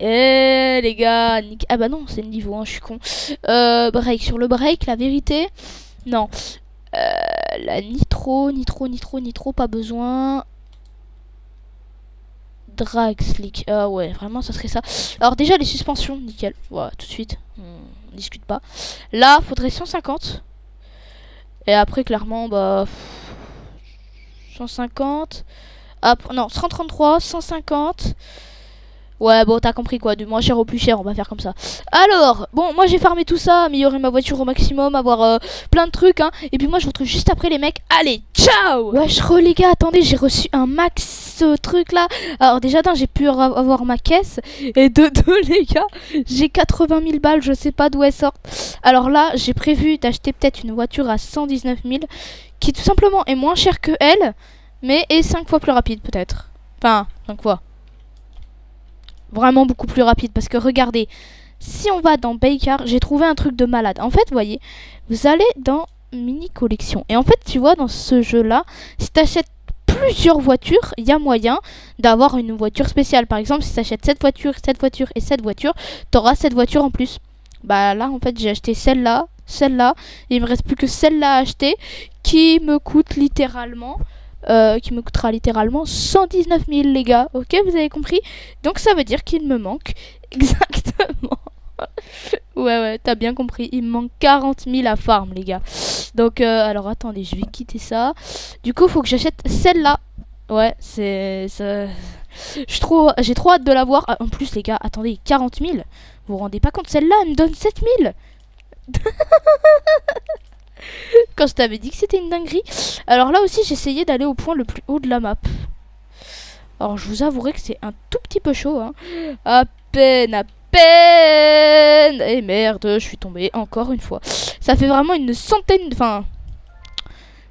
Eh les gars, ah bah non, c'est le niveau 1, je suis con. Break, sur le break, la vérité, non. La nitro, pas besoin. Drag slick, ah ouais, vraiment ça serait ça. Alors déjà les suspensions, nickel, voilà, tout de suite, on discute pas. Là, faudrait 150. Et après, clairement, bah... 150. Après, non, 133, 150. Ouais, bon, t'as compris quoi, du moins cher au plus cher, on va faire comme ça. Alors, bon, moi j'ai farmé tout ça, améliorer ma voiture au maximum, avoir plein de trucs, hein. Et puis moi je vous retrouve juste après les mecs. Allez, ciao! Wesh, les gars, attendez, j'ai reçu un max truc là. Alors déjà, j'ai pu avoir ma caisse. Et de deux, les gars, j'ai 80 000 balles, je sais pas d'où elles sortent. Alors là, j'ai prévu d'acheter peut-être une voiture à 119 000, qui tout simplement est moins chère que elle, mais est 5 fois plus rapide peut-être. Enfin, 5 fois. Vraiment beaucoup plus rapide parce que regardez, si on va dans Baker, j'ai trouvé un truc de malade. En fait, vous voyez, vous allez dans mini collection et en fait, tu vois, dans ce jeu là, si tu achètes plusieurs voitures, il y a moyen d'avoir une voiture spéciale. Par exemple, si tu achètes cette voiture et cette voiture, tu auras cette voiture en plus. Bah là, en fait, j'ai acheté celle-là, et il me reste plus que celle-là à acheter qui me coûte littéralement qui me coûtera littéralement 119 000 les gars, ok, vous avez compris? Donc ça veut dire qu'il me manque exactement ouais, t'as bien compris, il me manque 40 000 à farm les gars. Donc alors attendez, je vais quitter ça. Du coup faut que j'achète celle-là. Ouais, c'est ça. J'ai trop hâte de la voir. En plus les gars, attendez, 40 000. Vous vous rendez pas compte, celle-là elle me donne 7 000. Quand je t'avais dit que c'était une dinguerie. Alors là aussi, j'essayais d'aller au point le plus haut de la map. Alors je vous avouerai que c'est un tout petit peu chaud, hein. À peine, à peine. Et merde, je suis tombée encore une fois. Ça fait vraiment une centaine, enfin...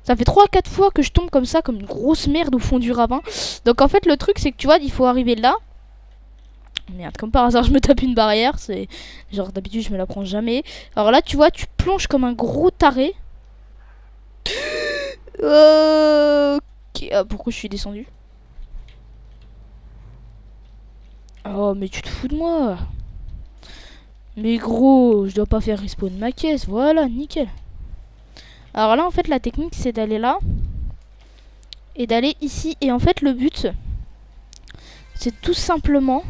Ça fait 3-4 fois que je tombe comme ça, comme une grosse merde au fond du ravin. Donc en fait le truc c'est que tu vois, il faut arriver là. Merde, comme par hasard je me tape une barrière. C'est genre d'habitude je me la prends jamais. Alors là tu vois, tu plonges comme un gros taré. Ok, ah, pourquoi je suis descendu? Oh mais tu te fous de moi. Mais gros, je dois pas faire respawn ma caisse. Voilà, nickel. Alors là en fait la technique c'est d'aller là. Et d'aller ici. Et en fait le but c'est tout simplement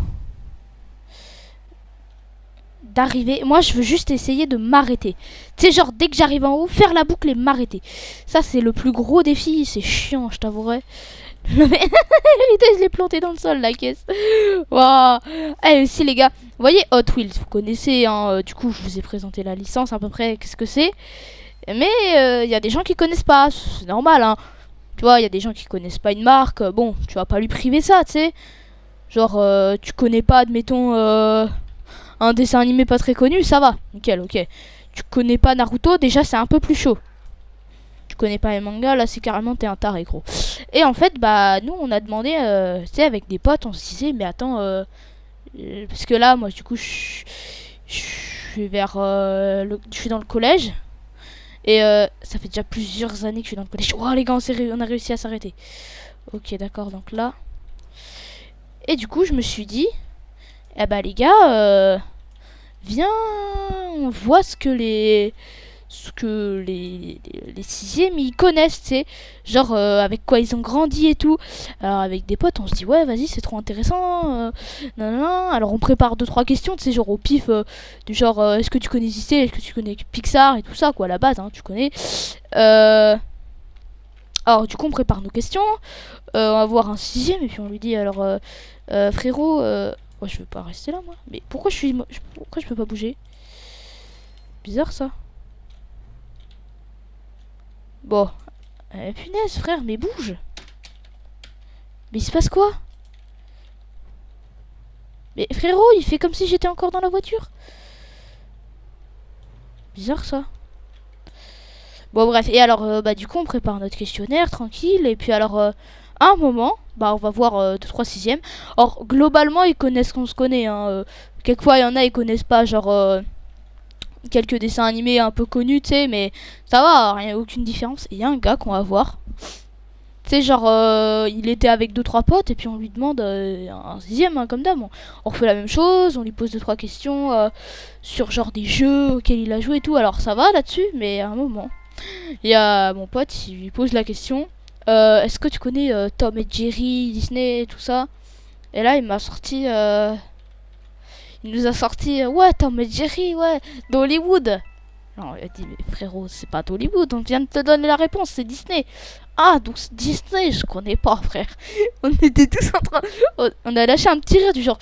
d'arriver. Moi je veux juste essayer de m'arrêter. Tu sais genre dès que j'arrive en haut, faire la boucle et m'arrêter. Ça c'est le plus gros défi. C'est chiant, je t'avouerai. Mais je l'ai planté dans le sol la caisse. Waouh. Eh aussi les gars, vous voyez Hot Wheels, vous connaissez hein, du coup je vous ai présenté la licence à peu près, qu'est-ce que c'est. Mais il y a des gens qui connaissent pas, c'est normal hein. Tu vois, il y a des gens qui connaissent pas une marque, bon, tu vas pas lui priver ça, tu sais. Genre tu connais pas, admettons un dessin animé pas très connu, ça va, nickel, ok. Tu connais pas Naruto, déjà c'est un peu plus chaud. Tu connais pas les mangas, là c'est carrément t'es un taré gros. Et en fait bah nous on a demandé, tu sais avec des potes, on se disait mais attends, parce que là moi du coup je suis vers, je suis dans le collège. Et ça fait déjà plusieurs années que je suis dans le collège. Oh les gars on a réussi à s'arrêter. Ok d'accord donc là. Et du coup je me suis dit, eh bah les gars, viens on voit ce que les sixièmes ils connaissent, tu sais, genre avec quoi ils ont grandi et tout. Alors avec des potes on se dit ouais vas-y c'est trop intéressant, nanana. Alors on prépare 2-3 questions, tu sais, genre au pif, du genre est-ce que tu connais Disney, est-ce que tu connais Pixar et tout ça quoi, à la base hein, tu connais. Alors du coup on prépare nos questions, on va voir un sixième et puis on lui dit alors frérot, ouais, je veux pas rester là moi, mais pourquoi pourquoi je peux pas bouger, bizarre ça. Bon, punaise frère, mais bouge. Mais il se passe quoi? Mais frérot, il fait comme si j'étais encore dans la voiture. Bizarre ça. Bon bref, et alors bah du coup on prépare notre questionnaire tranquille. Et puis alors à un moment, bah on va voir 2-3 sixièmes. Or globalement ils connaissent qu'on se connaît hein. Quelquefois il y en a ils connaissent pas, genre quelques dessins animés un peu connus, tu sais, mais ça va, rien, aucune différence. Et il y a un gars qu'on va voir. Tu sais, genre, il était avec 2-3 potes, et puis on lui demande un sixième, hein, comme d'hab. On refait la même chose, on lui pose 2-3 questions sur genre des jeux auxquels il a joué et tout. Alors ça va là-dessus, mais à un moment, il y a mon pote, il lui pose la question est-ce que tu connais Tom et Jerry, Disney, tout ça? Et là, il m'a sorti. Il nous a sorti ouais Tom et Jerry, ouais, d'Hollywood. Non, il a dit mais frérot c'est pas d'Hollywood, on vient de te donner la réponse, c'est Disney. Ah donc c'est Disney, je connais pas frère. On était tous en train, on a lâché un petit rire du genre.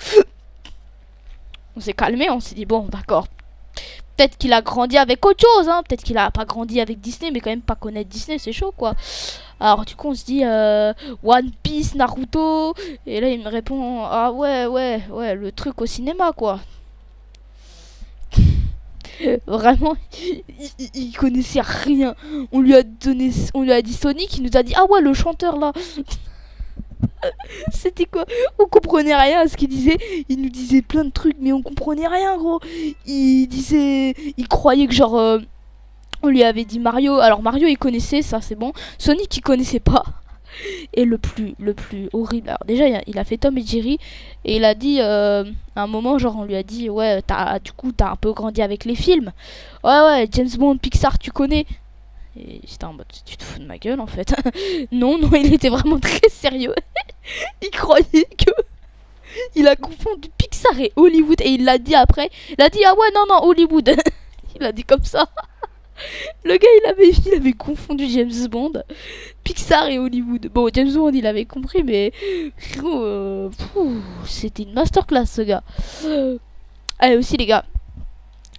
On s'est calmé, on s'est dit bon d'accord. Peut-être qu'il a grandi avec autre chose, hein. Peut-être qu'il a pas grandi avec Disney, mais quand même pas connaître Disney, c'est chaud quoi. Alors du coup on se dit One Piece, Naruto. Et là il me répond ah ouais, le truc au cinéma quoi. Vraiment, il connaissait rien. On lui a dit Sonic, il nous a dit ah ouais le chanteur là. C'était quoi? On comprenait rien à ce qu'il disait. Il nous disait plein de trucs, mais on comprenait rien gros. Il croyait que genre on lui avait dit Mario. Alors Mario il connaissait, ça c'est bon. Sonic il connaissait pas. Et le plus horrible, alors déjà il a fait Tom et Jerry. Et il a dit à un moment genre on lui a dit ouais du coup t'as un peu grandi avec les films. Ouais James Bond, Pixar tu connais. Et j'étais en mode tu te fous de ma gueule en fait. non il était vraiment très sérieux. Il croyait que il a confondu Pixar et Hollywood. Et il l'a dit après, il a dit ah ouais non Hollywood. Il a dit comme ça. Le gars il avait confondu James Bond, Pixar et Hollywood. Bon James Bond il avait compris, mais c'était une masterclass ce gars. Allez aussi les gars,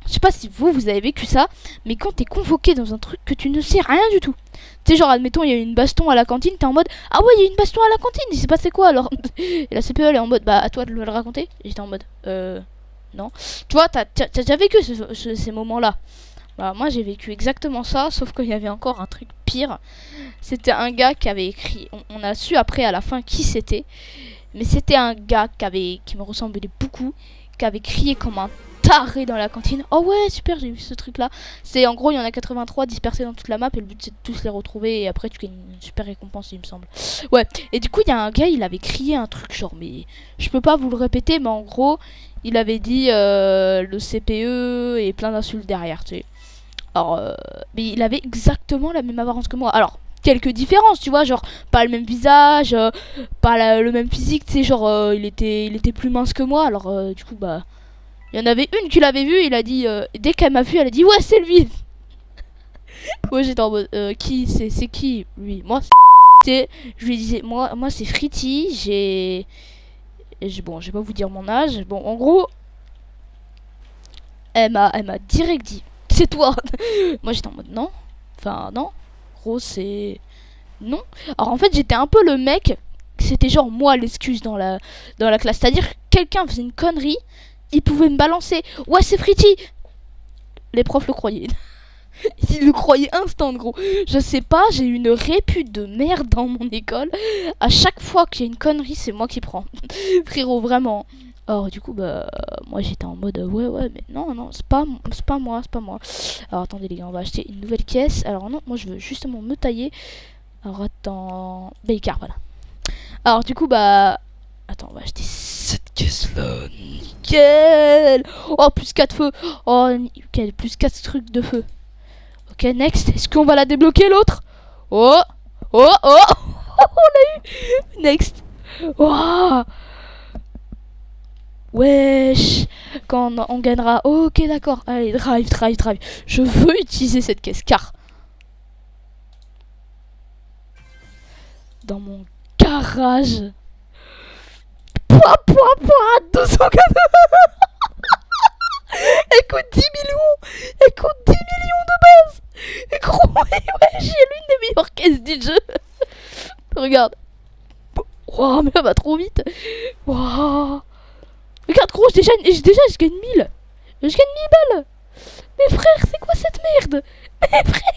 Je sais pas si vous avez vécu ça, mais quand t'es convoqué dans un truc que tu ne sais rien du tout. Tu sais, genre, admettons, il y a eu une baston à la cantine, t'es en mode, ah ouais, il y a eu une baston à la cantine, il s'est passé quoi alors? Et la CPE, elle est en mode, bah, à toi de le raconter. Et j'étais en mode, non. Tu vois, t'as déjà vécu ces moments-là. Bah, moi, j'ai vécu exactement ça, sauf qu'il y avait encore un truc pire. C'était un gars qui avait écrit, on a su après à la fin qui c'était, mais c'était un gars qui me ressemblait beaucoup, qui avait crié comme un taré dans la cantine. Oh ouais, super, j'ai vu ce truc là. C'est en gros, il y en a 83 dispersés dans toute la map et le but c'est de tous les retrouver et après tu gagnes une super récompense, il me semble. Ouais, et du coup, il y a un gars, il avait crié un truc genre, mais je peux pas vous le répéter, mais en gros, il avait dit le CPE et plein d'insultes derrière, tu sais. Alors, mais il avait exactement la même apparence que moi. Alors, quelques différences, tu vois, genre pas le même visage, le même physique, tu sais, genre il était plus mince que moi. Alors, du coup, bah. Il y en avait une qui l'avait vu, il a dit, dès qu'elle m'a vu, elle a dit, ouais, c'est lui. Moi, j'étais en mode, qui, c'est qui, lui? Moi, c'est, je lui disais, moi c'est Fritty, bon, je vais pas vous dire mon âge. Bon, en gros, elle m'a direct dit, c'est toi. Moi, j'étais en mode, non. Enfin, non. Gros, c'est, non. Alors, en fait, j'étais un peu le mec, c'était genre moi l'excuse dans la classe. C'est-à-dire, quelqu'un faisait une connerie, il pouvait me balancer. Ouais, c'est Fritty. Les profs le croyaient. Ils le croyaient instant, gros. Je sais pas, j'ai une répute de merde dans mon école. À chaque fois qu'il y a une connerie, c'est moi qui prends. Frérot, vraiment. Alors, du coup, bah, moi j'étais en mode ouais, mais non, c'est pas moi. Alors, attendez, les gars, on va acheter une nouvelle caisse. Alors, non, moi je veux justement me tailler. Alors, attends. Baker, voilà. Alors, du coup, bah. Attends, on va acheter Cette caisse-là, nickel. Oh, plus 4 feux. Oh, nickel, plus 4 trucs de feu. Ok, next. Est-ce qu'on va la débloquer, l'autre? Oh. On l'a eu. Next. Oh. Wesh. Quand on gagnera. Ok, d'accord. Allez, drive. Je veux utiliser cette caisse, car dans mon garage. 200. Elle coûte 10 millions. Elle coûte 10 millions de base. Et gros, ouais, j'ai l'une des meilleures caisses du jeu. Regarde. Wow, mais elle va trop vite. Wow. Regarde, gros, je gagne 1000. Je gagne 1000 balles. Mais frère, c'est quoi cette merde? Mais frère.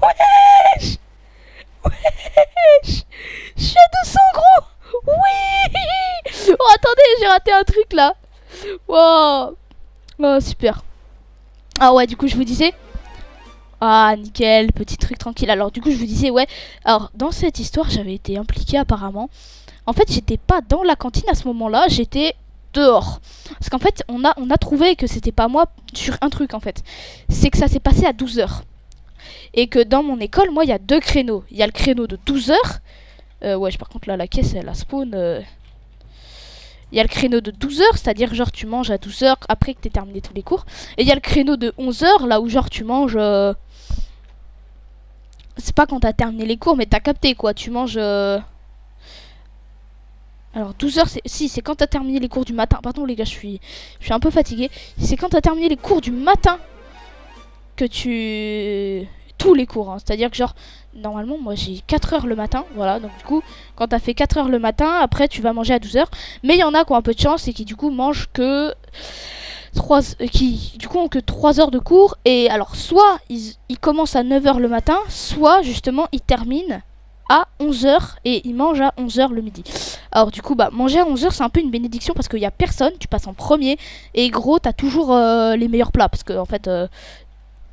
Wesh. Je suis à 200, gros. Oui. Oh, attendez, j'ai raté un truc là. Wow. Oh, super. Ah ouais, du coup, je vous disais. Ah, nickel, petit truc tranquille. Alors, du coup, je vous disais, ouais. Alors, dans cette histoire, j'avais été impliquée apparemment. En fait, j'étais pas dans la cantine à ce moment-là, j'étais dehors. Parce qu'en fait, on a trouvé que c'était pas moi sur un truc, en fait. C'est que ça s'est passé à 12h. Et que dans mon école, moi, il y a 2 créneaux. Il y a le créneau de 12h. Ouais, par contre, là, la caisse, elle a spawn. Il y a le créneau de 12h, c'est-à-dire genre tu manges à 12h après que t'aies terminé tous les cours. Et il y a le créneau de 11h, là où genre tu manges... C'est pas quand t'as terminé les cours, mais t'as capté quoi. Tu manges... Alors 12h, c'est quand t'as terminé les cours du matin. Pardon les gars, je suis un peu fatiguée. C'est quand t'as terminé les cours du matin que tu... Tous les cours, hein. C'est-à-dire que genre... Normalement, moi j'ai 4h le matin, voilà, donc du coup, quand t'as fait 4h le matin, après tu vas manger à 12h. Mais il y en a qui ont un peu de chance et qui du coup mangent que 3 ont que 3 heures de cours. Et alors, soit ils commencent à 9h le matin, soit justement ils terminent à 11h et ils mangent à 11h le midi. Alors du coup, bah manger à 11h c'est un peu une bénédiction parce qu'il y a personne, tu passes en premier. Et gros, t'as toujours les meilleurs plats parce que en fait...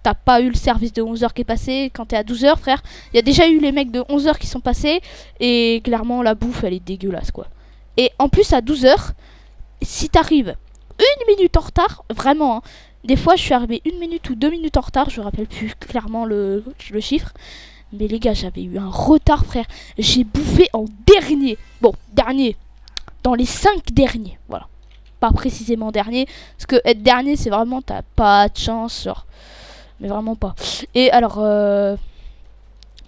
T'as pas eu le service de 11h qui est passé quand t'es à 12h, frère. Il y a déjà eu les mecs de 11h qui sont passés. Et clairement, la bouffe, elle est dégueulasse, quoi. Et en plus, à 12h, si t'arrives 1 minute en retard, vraiment, hein, des fois, je suis arrivée 1 minute ou 2 minutes en retard. Je me rappelle plus clairement le chiffre. Mais les gars, j'avais eu un retard, frère. J'ai bouffé en dernier. Bon, dernier. Dans les 5 derniers, voilà. Pas précisément dernier. Parce que être dernier, c'est vraiment, t'as pas de chance, genre... Mais vraiment pas. Et alors,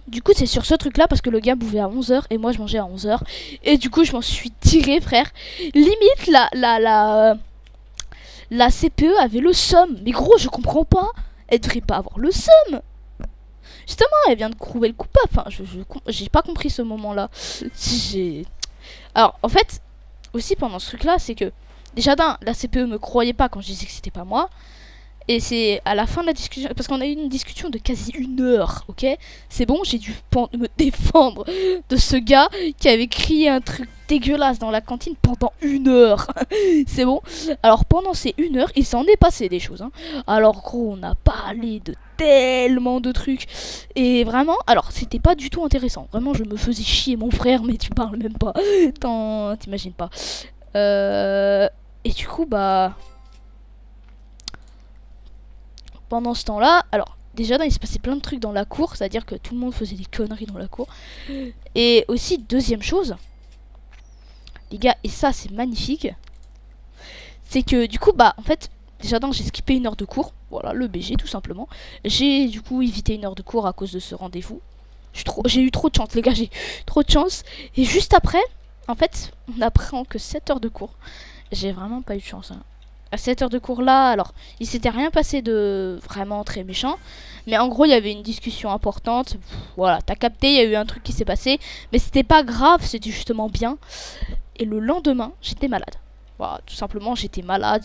du coup, c'est sur ce truc-là parce que le gars bouffait à 11h et moi je mangeais à 11h. Et du coup, je m'en suis tiré, frère. Limite, la CPE avait le seum. Mais gros, je comprends pas. Elle devrait pas avoir le seum. Justement, elle vient de trouver le coupable. Enfin, j'ai pas compris ce moment-là. Alors, en fait, aussi pendant ce truc-là, c'est que déjà la CPE me croyait pas quand je disais que c'était pas moi. Et c'est à la fin de la discussion, parce qu'on a eu une discussion de quasi 1 heure, ok? C'est bon, j'ai dû me défendre de ce gars qui avait crié un truc dégueulasse dans la cantine pendant 1 heure. C'est bon. Alors pendant ces 1 heure, il s'en est passé des choses. Hein. Alors gros, on a parlé de tellement de trucs. Et vraiment, alors c'était pas du tout intéressant. Vraiment, je me faisais chier mon frère, mais tu parles même pas. T'imagines pas. Et du coup, bah... Pendant ce temps-là, alors déjà il se passait plein de trucs dans la cour, c'est-à-dire que tout le monde faisait des conneries dans la cour. Et aussi, deuxième chose, les gars, et ça c'est magnifique, c'est que du coup, bah en fait, déjà j'ai skippé 1 heure de cours, voilà, le BG tout simplement. J'ai du coup évité 1 heure de cours à cause de ce rendez-vous. J'ai eu trop de chance, les gars, j'ai eu trop de chance. Et juste après, en fait, on apprend que 7 heures de cours. J'ai vraiment pas eu de chance, hein. À 7 heures de cours là, alors il s'était rien passé de vraiment très méchant, mais en gros il y avait une discussion importante. Voilà, t'as capté, il y a eu un truc qui s'est passé, mais c'était pas grave, c'était justement bien. Et le lendemain, j'étais malade. Voilà, tout simplement, j'étais malade,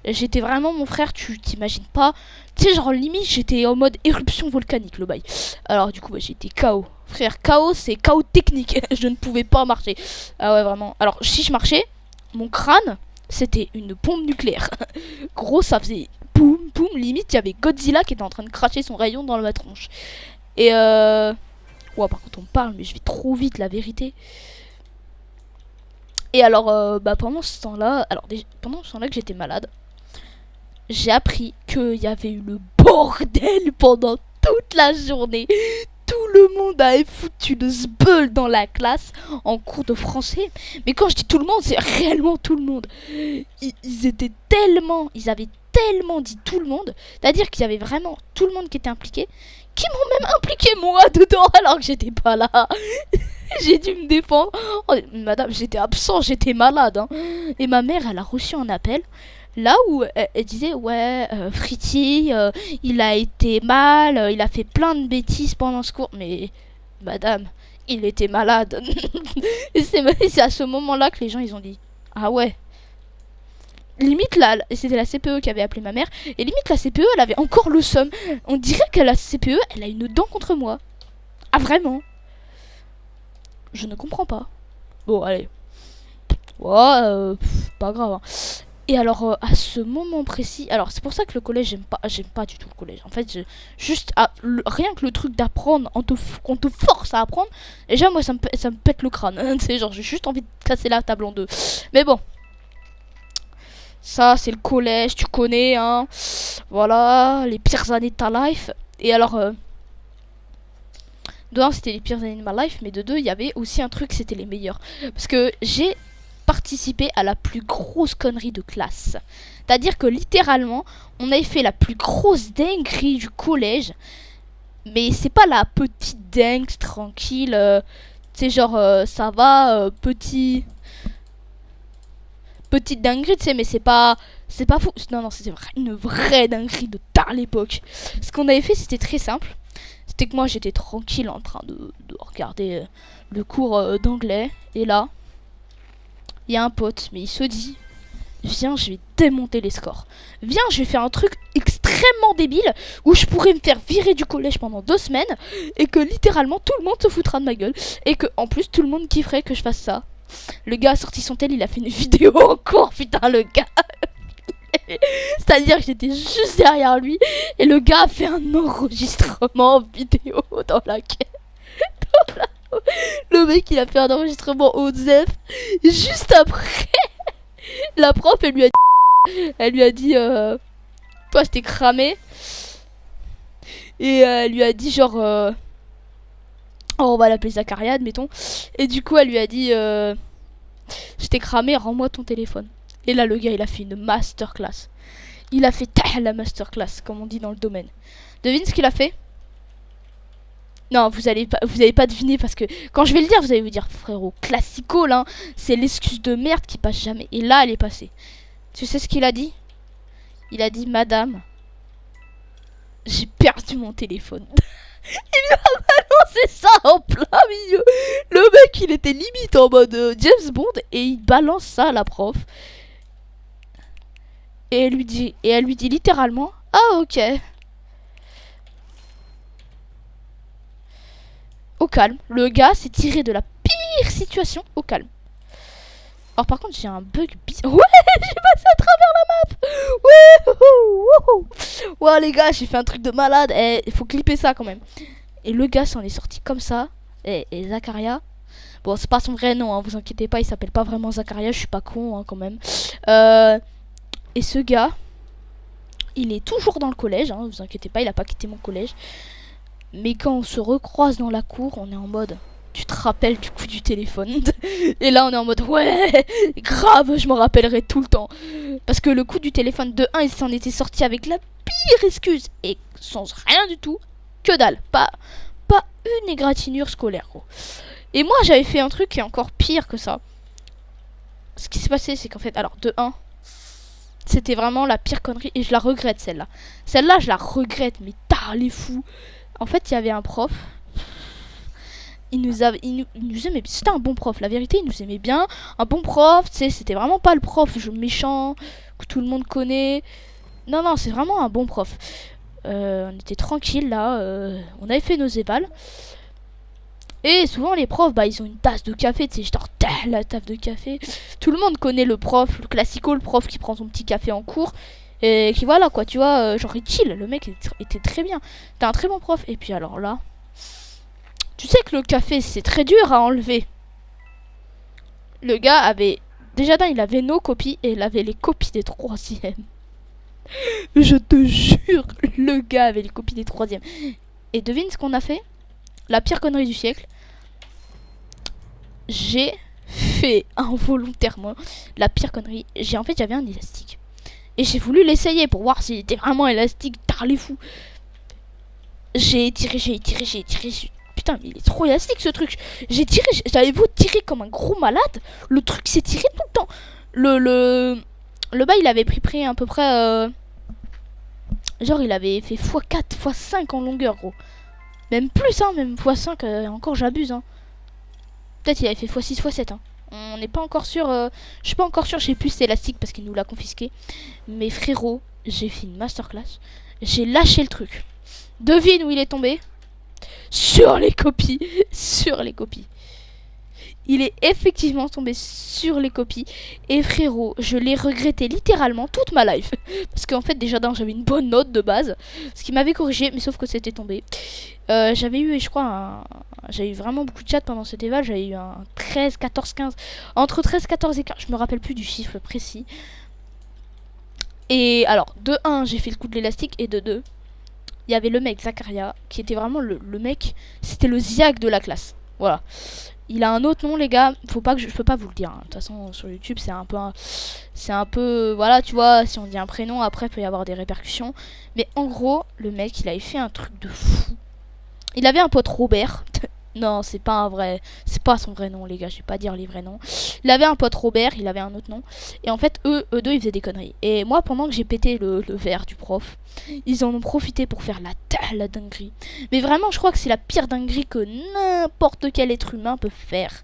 j'étais vraiment, mon frère, tu t'imagines pas. Tu sais, genre limite, j'étais en mode éruption volcanique, le bail. Alors du coup, bah, j'étais KO. Frère, KO, c'est KO technique. Je ne pouvais pas marcher. Ah ouais, vraiment. Alors, si je marchais, mon crâne, c'était une bombe nucléaire. Gros, ça faisait boum, boum. Limite, il y avait Godzilla qui était en train de cracher son rayon dans ma tronche. Et ouais, par contre, on parle, mais je vais trop vite, la vérité. Et alors, bah, pendant ce temps-là, que j'étais malade, j'ai appris qu'il y avait eu le bordel pendant toute la journée. Tout le monde avait foutu de sbeul dans la classe en cours de français. Mais quand je dis tout le monde, c'est réellement tout le monde. Ils avaient tellement dit tout le monde, c'est-à-dire qu'il y avait vraiment tout le monde qui était impliqué, qui m'ont même impliqué moi dedans alors que j'étais pas là. J'ai dû me défendre. Oh, madame, j'étais absent, j'étais malade. Hein. Et ma mère, elle a reçu un appel. Là où elle disait, ouais, Fritty, il a été mal, il a fait plein de bêtises pendant ce cours. Mais, madame, il était malade. Et c'est à ce moment-là que les gens, ils ont dit, ah ouais. Limite, là, c'était la CPE qui avait appelé ma mère. Et limite, la CPE, elle avait encore le seum. On dirait que la CPE, elle a une dent contre moi. Ah, vraiment? Je ne comprends pas. Bon, allez. Ouais, pas grave. Hein. Et alors, à ce moment précis, alors c'est pour ça que le collège, j'aime pas du tout le collège. En fait, juste, rien que le truc d'apprendre, qu'on te force à apprendre, déjà, moi, ça me pète le crâne. Tu sais, genre, j'ai juste envie de casser la table en deux. Mais bon. Ça, c'est le collège, tu connais, hein. Voilà, les pires années de ta life. Et alors, de un, c'était les pires années de ma life, mais de deux, il y avait aussi un truc, c'était les meilleurs. Parce que j'ai participé à la plus grosse connerie de classe. C'est-à-dire que littéralement, on avait fait la plus grosse dinguerie du collège. Mais c'est pas la petite dingue tranquille. Tu sais, genre, ça va, petite dinguerie, tu sais, mais c'est pas fou. Non, c'était une vraie dinguerie de tard à l'époque. Ce qu'on avait fait, c'était très simple. C'était que moi, j'étais tranquille en train de regarder le cours d'anglais. Et là, il y a un pote, mais il se dit, viens, je vais démonter les scores. Viens, je vais faire un truc extrêmement débile où je pourrais me faire virer du collège pendant 2 semaines et que littéralement tout le monde se foutra de ma gueule et que en plus tout le monde kifferait que je fasse ça. Le gars a sorti son tel, il a fait une vidéo en cours, putain, le gars. C'est-à-dire que j'étais juste derrière lui et le gars a fait un enregistrement vidéo dans laquelle... Le mec, il a fait un enregistrement au ZEF. Juste après, la prof, elle lui a dit toi, je t'ai cramé. Et elle lui a dit genre... oh, on va l'appeler Zacharia, admettons. Et du coup, elle lui a dit je t'ai cramé, rends-moi ton téléphone. Et là, le gars, il a fait une masterclass. Il a fait la masterclass, comme on dit dans le domaine. Devine ce qu'il a fait? Non, vous allez pas deviner parce que quand je vais le dire, vous allez vous dire frérot, classico là, c'est l'excuse de merde qui passe jamais. Et là, elle est passée. Tu sais ce qu'il a dit? Il a dit, madame, j'ai perdu mon téléphone. Il lui a balancé ça en plein milieu. Le mec, il était limite en mode James Bond et il balance ça à la prof. Et elle lui dit littéralement, ah ok. Au calme. Le gars s'est tiré de la pire situation au calme. Alors par contre j'ai un bug bizarre. Ouais, j'ai passé à travers la map. Ouais, wouhou. Ouais les gars, j'ai fait un truc de malade. Il faut clipper ça quand même. Et le gars s'en est sorti comme ça. Et Zacharia. Bon, c'est pas son vrai nom, hein, vous inquiétez pas, il s'appelle pas vraiment Zacharia, je suis pas con hein, quand même. Et ce gars, il est toujours dans le collège, hein, vous inquiétez pas, il a pas quitté mon collège. Mais quand on se recroise dans la cour, on est en mode... Tu te rappelles du coup du téléphone? Et là on est en mode ouais, grave, je m'en rappellerai tout le temps. Parce que le coup du téléphone, de 1, il s'en était sorti avec la pire excuse. Et sans rien du tout, que dalle. Pas une égratignure scolaire gros. Et moi j'avais fait un truc qui est encore pire que ça. Ce qui s'est passé c'est qu'en fait, alors de 1, c'était vraiment la pire connerie. Et je la regrette celle-là. Celle-là je la regrette, mais tard les fous. En fait il y avait un prof. Il nous aimait, c'était un bon prof, la vérité, il nous aimait bien. Un bon prof, tu sais, c'était vraiment pas le prof méchant que tout le monde connaît. Non, non, c'est vraiment un bon prof. On était tranquille là, on avait fait nos évals. Et souvent les profs, bah ils ont une tasse de café, tu sais, genre la tasse de café. Tout le monde connaît le prof, le classico, le prof qui prend son petit café en cours. Et qui voilà quoi, tu vois, genre il chill, le mec était très bien. T'es un très bon prof. Et puis alors là... Tu sais que le café, c'est très dur à enlever. Le gars avait... Déjà il avait nos copies et il avait les copies des 3e. Je te jure, le gars avait les copies des 3e. Et devine ce qu'on a fait? La pire connerie du siècle. J'ai fait involontairement la pire connerie. En fait, j'avais un élastique. Et j'ai voulu l'essayer pour voir s'il était vraiment élastique. Tard les fous. J'ai tiré. Putain, mais il est trop élastique ce truc. J'ai tiré, j'avais beau tirer comme un gros malade, le truc s'est tiré tout le temps. Le bas, il avait pris à peu près... genre, il avait fait x4, x5 en longueur, gros. Même plus, hein, même x5, encore j'abuse, hein. Peut-être il avait fait x6, x7, hein. On n'est pas encore sûr, je suis pas encore sûr, j'ai plus cet élastique parce qu'il nous l'a confisqué. Mais frérot, j'ai fait une masterclass. J'ai lâché le truc. Devine où il est tombé? Sur les copies. Il est effectivement tombé sur les copies. Et frérot, je l'ai regretté littéralement toute ma life. Parce qu'en fait, déjà j'avais une bonne note de base. Ce qui m'avait corrigé, mais sauf que c'était tombé. J'avais eu, je crois, j'avais eu vraiment beaucoup de chat pendant cet éval. J'avais eu un 13, 14, 15. Entre 13, 14 et 15. Je me rappelle plus du chiffre précis. Et alors, de 1, j'ai fait le coup de l'élastique. Et de 2... il y avait le mec, Zacharia, qui était vraiment le mec, c'était le ziac de la classe. Voilà. Il a un autre nom, les gars, je peux pas vous le dire. De toute façon, sur YouTube, c'est un peu, voilà, tu vois, si on dit un prénom, après, il peut y avoir des répercussions. Mais en gros, le mec, il avait fait un truc de fou. Il avait un pote Robert. Non, c'est pas un vrai... C'est pas son vrai nom, les gars. Je vais pas dire les vrais noms. Il avait un pote Robert, il avait un autre nom. Et en fait, eux deux, ils faisaient des conneries. Et moi, pendant que j'ai pété le verre du prof, ils en ont profité pour faire la dinguerie. Mais vraiment, je crois que c'est la pire dinguerie que n'importe quel être humain peut faire.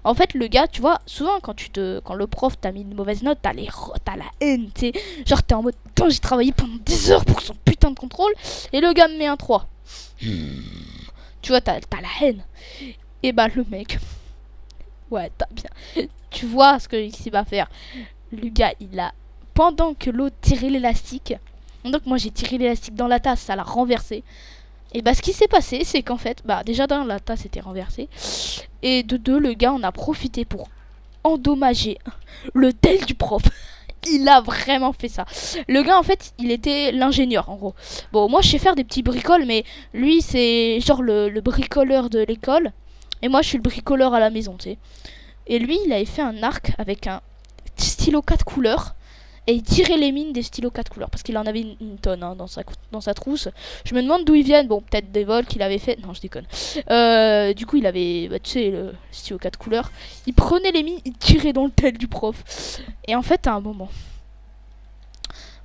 En fait, le gars, tu vois, souvent, quand le prof t'a mis une mauvaise note, t'as la haine, tu sais. Genre, t'es en mode, putain, j'ai travaillé pendant 10 heures pour son putain de contrôle. Et le gars me met un 3. Tu vois, t'as la haine. Et bah le mec, ouais, t'as bien. Tu vois ce qu'il va faire. Le gars, il a, pendant que l'autre tirait l'élastique, donc moi j'ai tiré l'élastique dans la tasse, ça l'a renversé. Et bah ce qui s'est passé, c'est qu'en fait, bah déjà dans la tasse était renversée. Et de 2, le gars en a profité pour endommager le tel du prof. Il a vraiment fait ça. Le gars, en fait, il était l'ingénieur, en gros. Bon, moi, je sais faire des petits bricoles, mais lui, c'est genre le bricoleur de l'école. Et moi, je suis le bricoleur à la maison, tu sais. Et lui, il avait fait un arc avec un stylo 4 couleurs. Et il tirait les mines des stylos 4 couleurs. Parce qu'il en avait une tonne hein, dans sa trousse. Je me demande d'où ils viennent. Bon, peut-être des vols qu'il avait fait. Non, je déconne. Du coup, il avait, bah, tu sais, le stylo 4 couleurs. Il prenait les mines, il tirait dans le tel du prof. Et en fait, à un moment,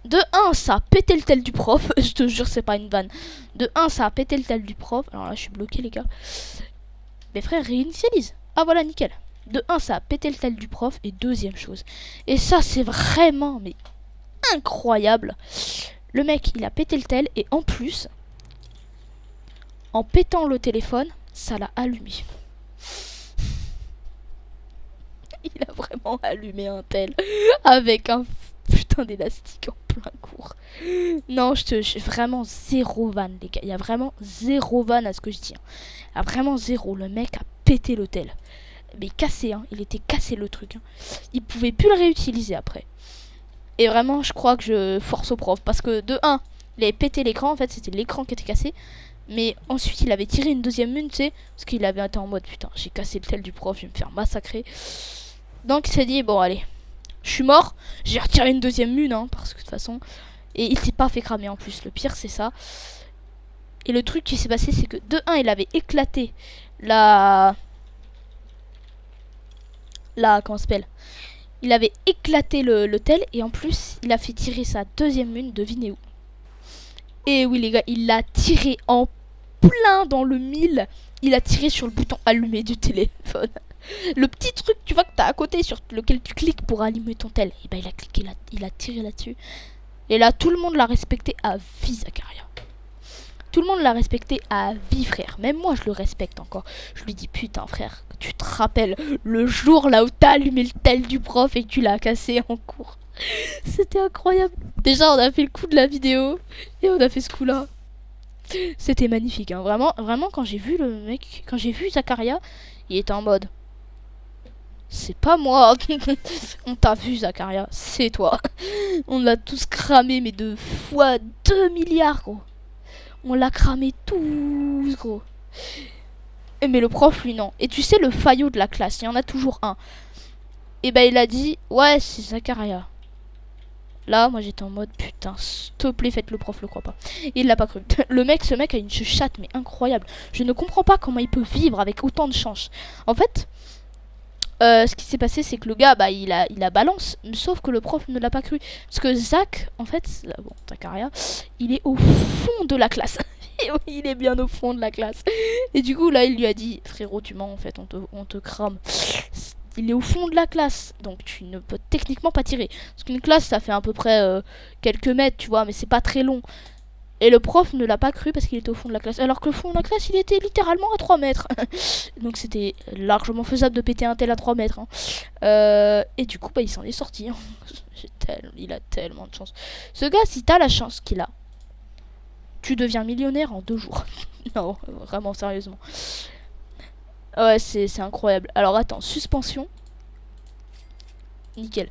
De un, ça a pété le tel du prof. Je te jure, c'est pas une vanne. De un, ça a pété le tel du prof. Alors là, je suis bloqué, les gars. Mes frères, réinitialise. Ah, voilà, nickel. De un, ça a pété le tel du prof. Et deuxième chose. Et ça, c'est vraiment, mais incroyable. Le mec, il a pété le tel. Et en plus, en pétant le téléphone, ça l'a allumé. Il a vraiment allumé un tel. Avec un putain d'élastique en plein cours. Non, je suis vraiment zéro vanne, les gars. Il y a vraiment zéro vanne à ce que je dis. Il y a vraiment zéro. Le mec a pété l'hôtel. Mais cassé, hein. Il était cassé le truc. Hein. Il pouvait plus le réutiliser après. Et vraiment, je crois que je force au prof. Parce que de 1, il avait pété l'écran. En fait, c'était l'écran qui était cassé. Mais ensuite, il avait tiré une deuxième mune, tu sais. Parce qu'il avait été en mode, putain, j'ai cassé le tel du prof, je vais me faire massacrer. Donc, il s'est dit, bon, allez. Je suis mort, j'ai retiré une deuxième mune, hein, parce que de toute façon... Et il s'est pas fait cramer en plus, le pire c'est ça. Et le truc qui s'est passé, c'est que de 1, il avait éclaté la... Comment ça s'appelle? Il avait éclaté le tel, et en plus, il a fait tirer sa deuxième mune, devinez où? Et oui les gars, il l'a tiré en plein dans le mille. Il a tiré sur le bouton allumer du téléphone. Le petit truc, tu vois, que t'as à côté sur lequel tu cliques pour allumer ton tel. Et bah il a cliqué là, il a tiré là-dessus. Et là, tout le monde l'a respecté à vie, Zacharia. Tout le monde l'a respecté à vie, frère. Même moi, je le respecte encore. Je lui dis, putain, frère, tu te rappelles le jour là où t'as allumé le tel du prof et que tu l'as cassé en cours. C'était incroyable. Déjà, on a fait le coup de la vidéo et on a fait ce coup-là. C'était magnifique, hein. Vraiment, vraiment, quand j'ai vu le mec, quand j'ai vu Zacharia, il était en mode... C'est pas moi. On t'a vu, Zacharia. C'est toi. On l'a tous cramé, mais de fois 2 milliards, gros. On l'a cramé tous, gros. Mais le prof, lui, non. Et tu sais, le faillot de la classe, il y en a toujours un. Et ben, il a dit, ouais, c'est Zacharia. Là, moi, j'étais en mode, putain, s'il te plaît, faites le prof, le crois pas. Et il l'a pas cru. Ce mec a une chatte, mais incroyable. Je ne comprends pas comment il peut vivre avec autant de chance. En fait... ce qui s'est passé, c'est que le gars, bah, il a balance, sauf que le prof ne l'a pas cru. Parce que Zach, en fait, bon, Zacharia, il est au fond de la classe. Et oui, il est bien au fond de la classe. Et du coup, là, il lui a dit, frérot, tu mens, en fait, on te crame. Il est au fond de la classe, donc tu ne peux techniquement pas tirer. Parce qu'une classe, ça fait à peu près quelques mètres, tu vois, mais c'est pas très long. Et le prof ne l'a pas cru parce qu'il était au fond de la classe. Alors que le fond de la classe, il était littéralement à 3 mètres. Donc c'était largement faisable de péter un tel à 3 mètres. Hein. Et du coup, bah, il s'en est sorti. Hein. Il a tellement de chance. Ce gars, si t'as la chance qu'il a, tu deviens millionnaire en 2 jours. Non, vraiment, sérieusement. Ouais, c'est incroyable. Alors attends, suspension. Nickel.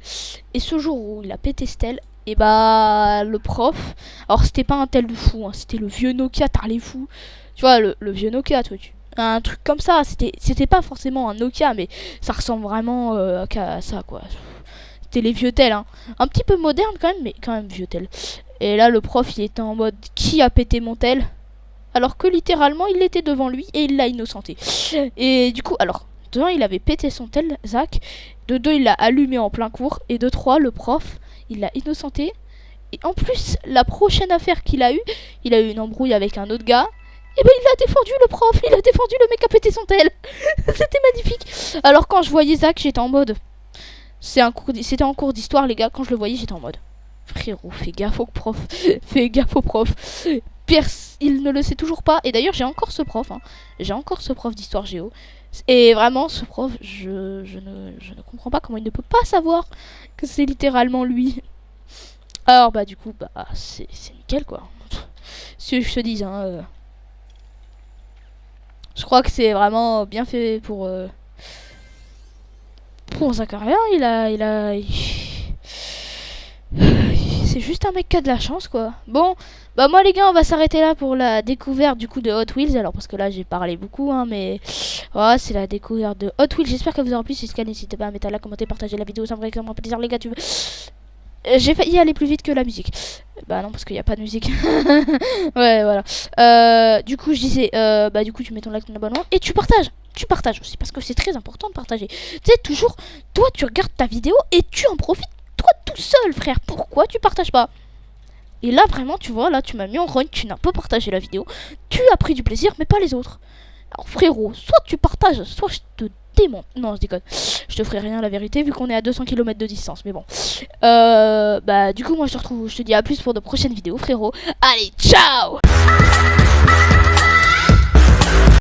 Et ce jour où il a pété Stell, et bah le prof, alors c'était pas un tel de fou, hein, c'était le vieux Nokia, t'as les fous. Tu vois, le vieux Nokia, toi, un truc comme ça, c'était pas forcément un Nokia, mais ça ressemble vraiment à ça, quoi. C'était les vieux tels, hein. Un petit peu moderne quand même, mais quand même vieux tel. Et là, le prof, il était en mode, qui a pété mon tel? Alors que littéralement, il était devant lui et il l'a innocenté. Et du coup, alors... De 1, il avait pété son tel, Zach. De 2, il l'a allumé en plein cours. Et de 3, le prof, il l'a innocenté. Et en plus, la prochaine affaire qu'il a eu, il a eu une embrouille avec un autre gars. Et ben, il a défendu le prof. Il a défendu le mec qui a pété son tel. C'était magnifique. Alors, quand je voyais Zach, j'étais en mode... C'était en cours d'histoire, les gars. Quand je le voyais, j'étais en mode... Frérot, fais gaffe au prof. Fais gaffe au prof. Il ne le sait toujours pas. Et d'ailleurs, j'ai encore ce prof. Hein. J'ai encore ce prof d'histoire géo. Et vraiment, ce prof, je ne comprends pas comment il ne peut pas savoir que c'est littéralement lui. Alors, bah, du coup, bah, c'est nickel, quoi. Si je te dis, hein. Je crois que c'est vraiment bien fait pour Zacharia. C'est juste un mec qui a de la chance, quoi. Bon, bah moi les gars, on va s'arrêter là pour la découverte du coup de Hot Wheels. Alors parce que là j'ai parlé beaucoup, hein, mais voilà, c'est la découverte de Hot Wheels. J'espère que vous aurez plu. Si c'est le cas, n'hésitez pas à mettre un like, commenter, partager la vidéo. Ça me ferait extrêmement plaisir, les gars. J'ai failli aller plus vite que la musique. Bah non, parce qu'il n'y a pas de musique. Ouais, voilà. Du coup, je disais, bah du coup, tu mets ton like, ton abonnement et tu partages. Tu partages aussi parce que c'est très important de partager. Tu sais, toujours, toi, tu regardes ta vidéo et tu en profites. Toi tout seul, frère, pourquoi tu partages pas? Et là, vraiment, tu vois, là, tu m'as mis en rogne, tu n'as pas partagé la vidéo. Tu as pris du plaisir, mais pas les autres. Alors, frérot, soit tu partages, soit je te démonte. Non, je déconne. Je te ferai rien, la vérité, vu qu'on est à 200 km de distance. Mais bon. Bah, du coup, moi, je te dis à plus pour de prochaines vidéos, frérot. Allez, ciao!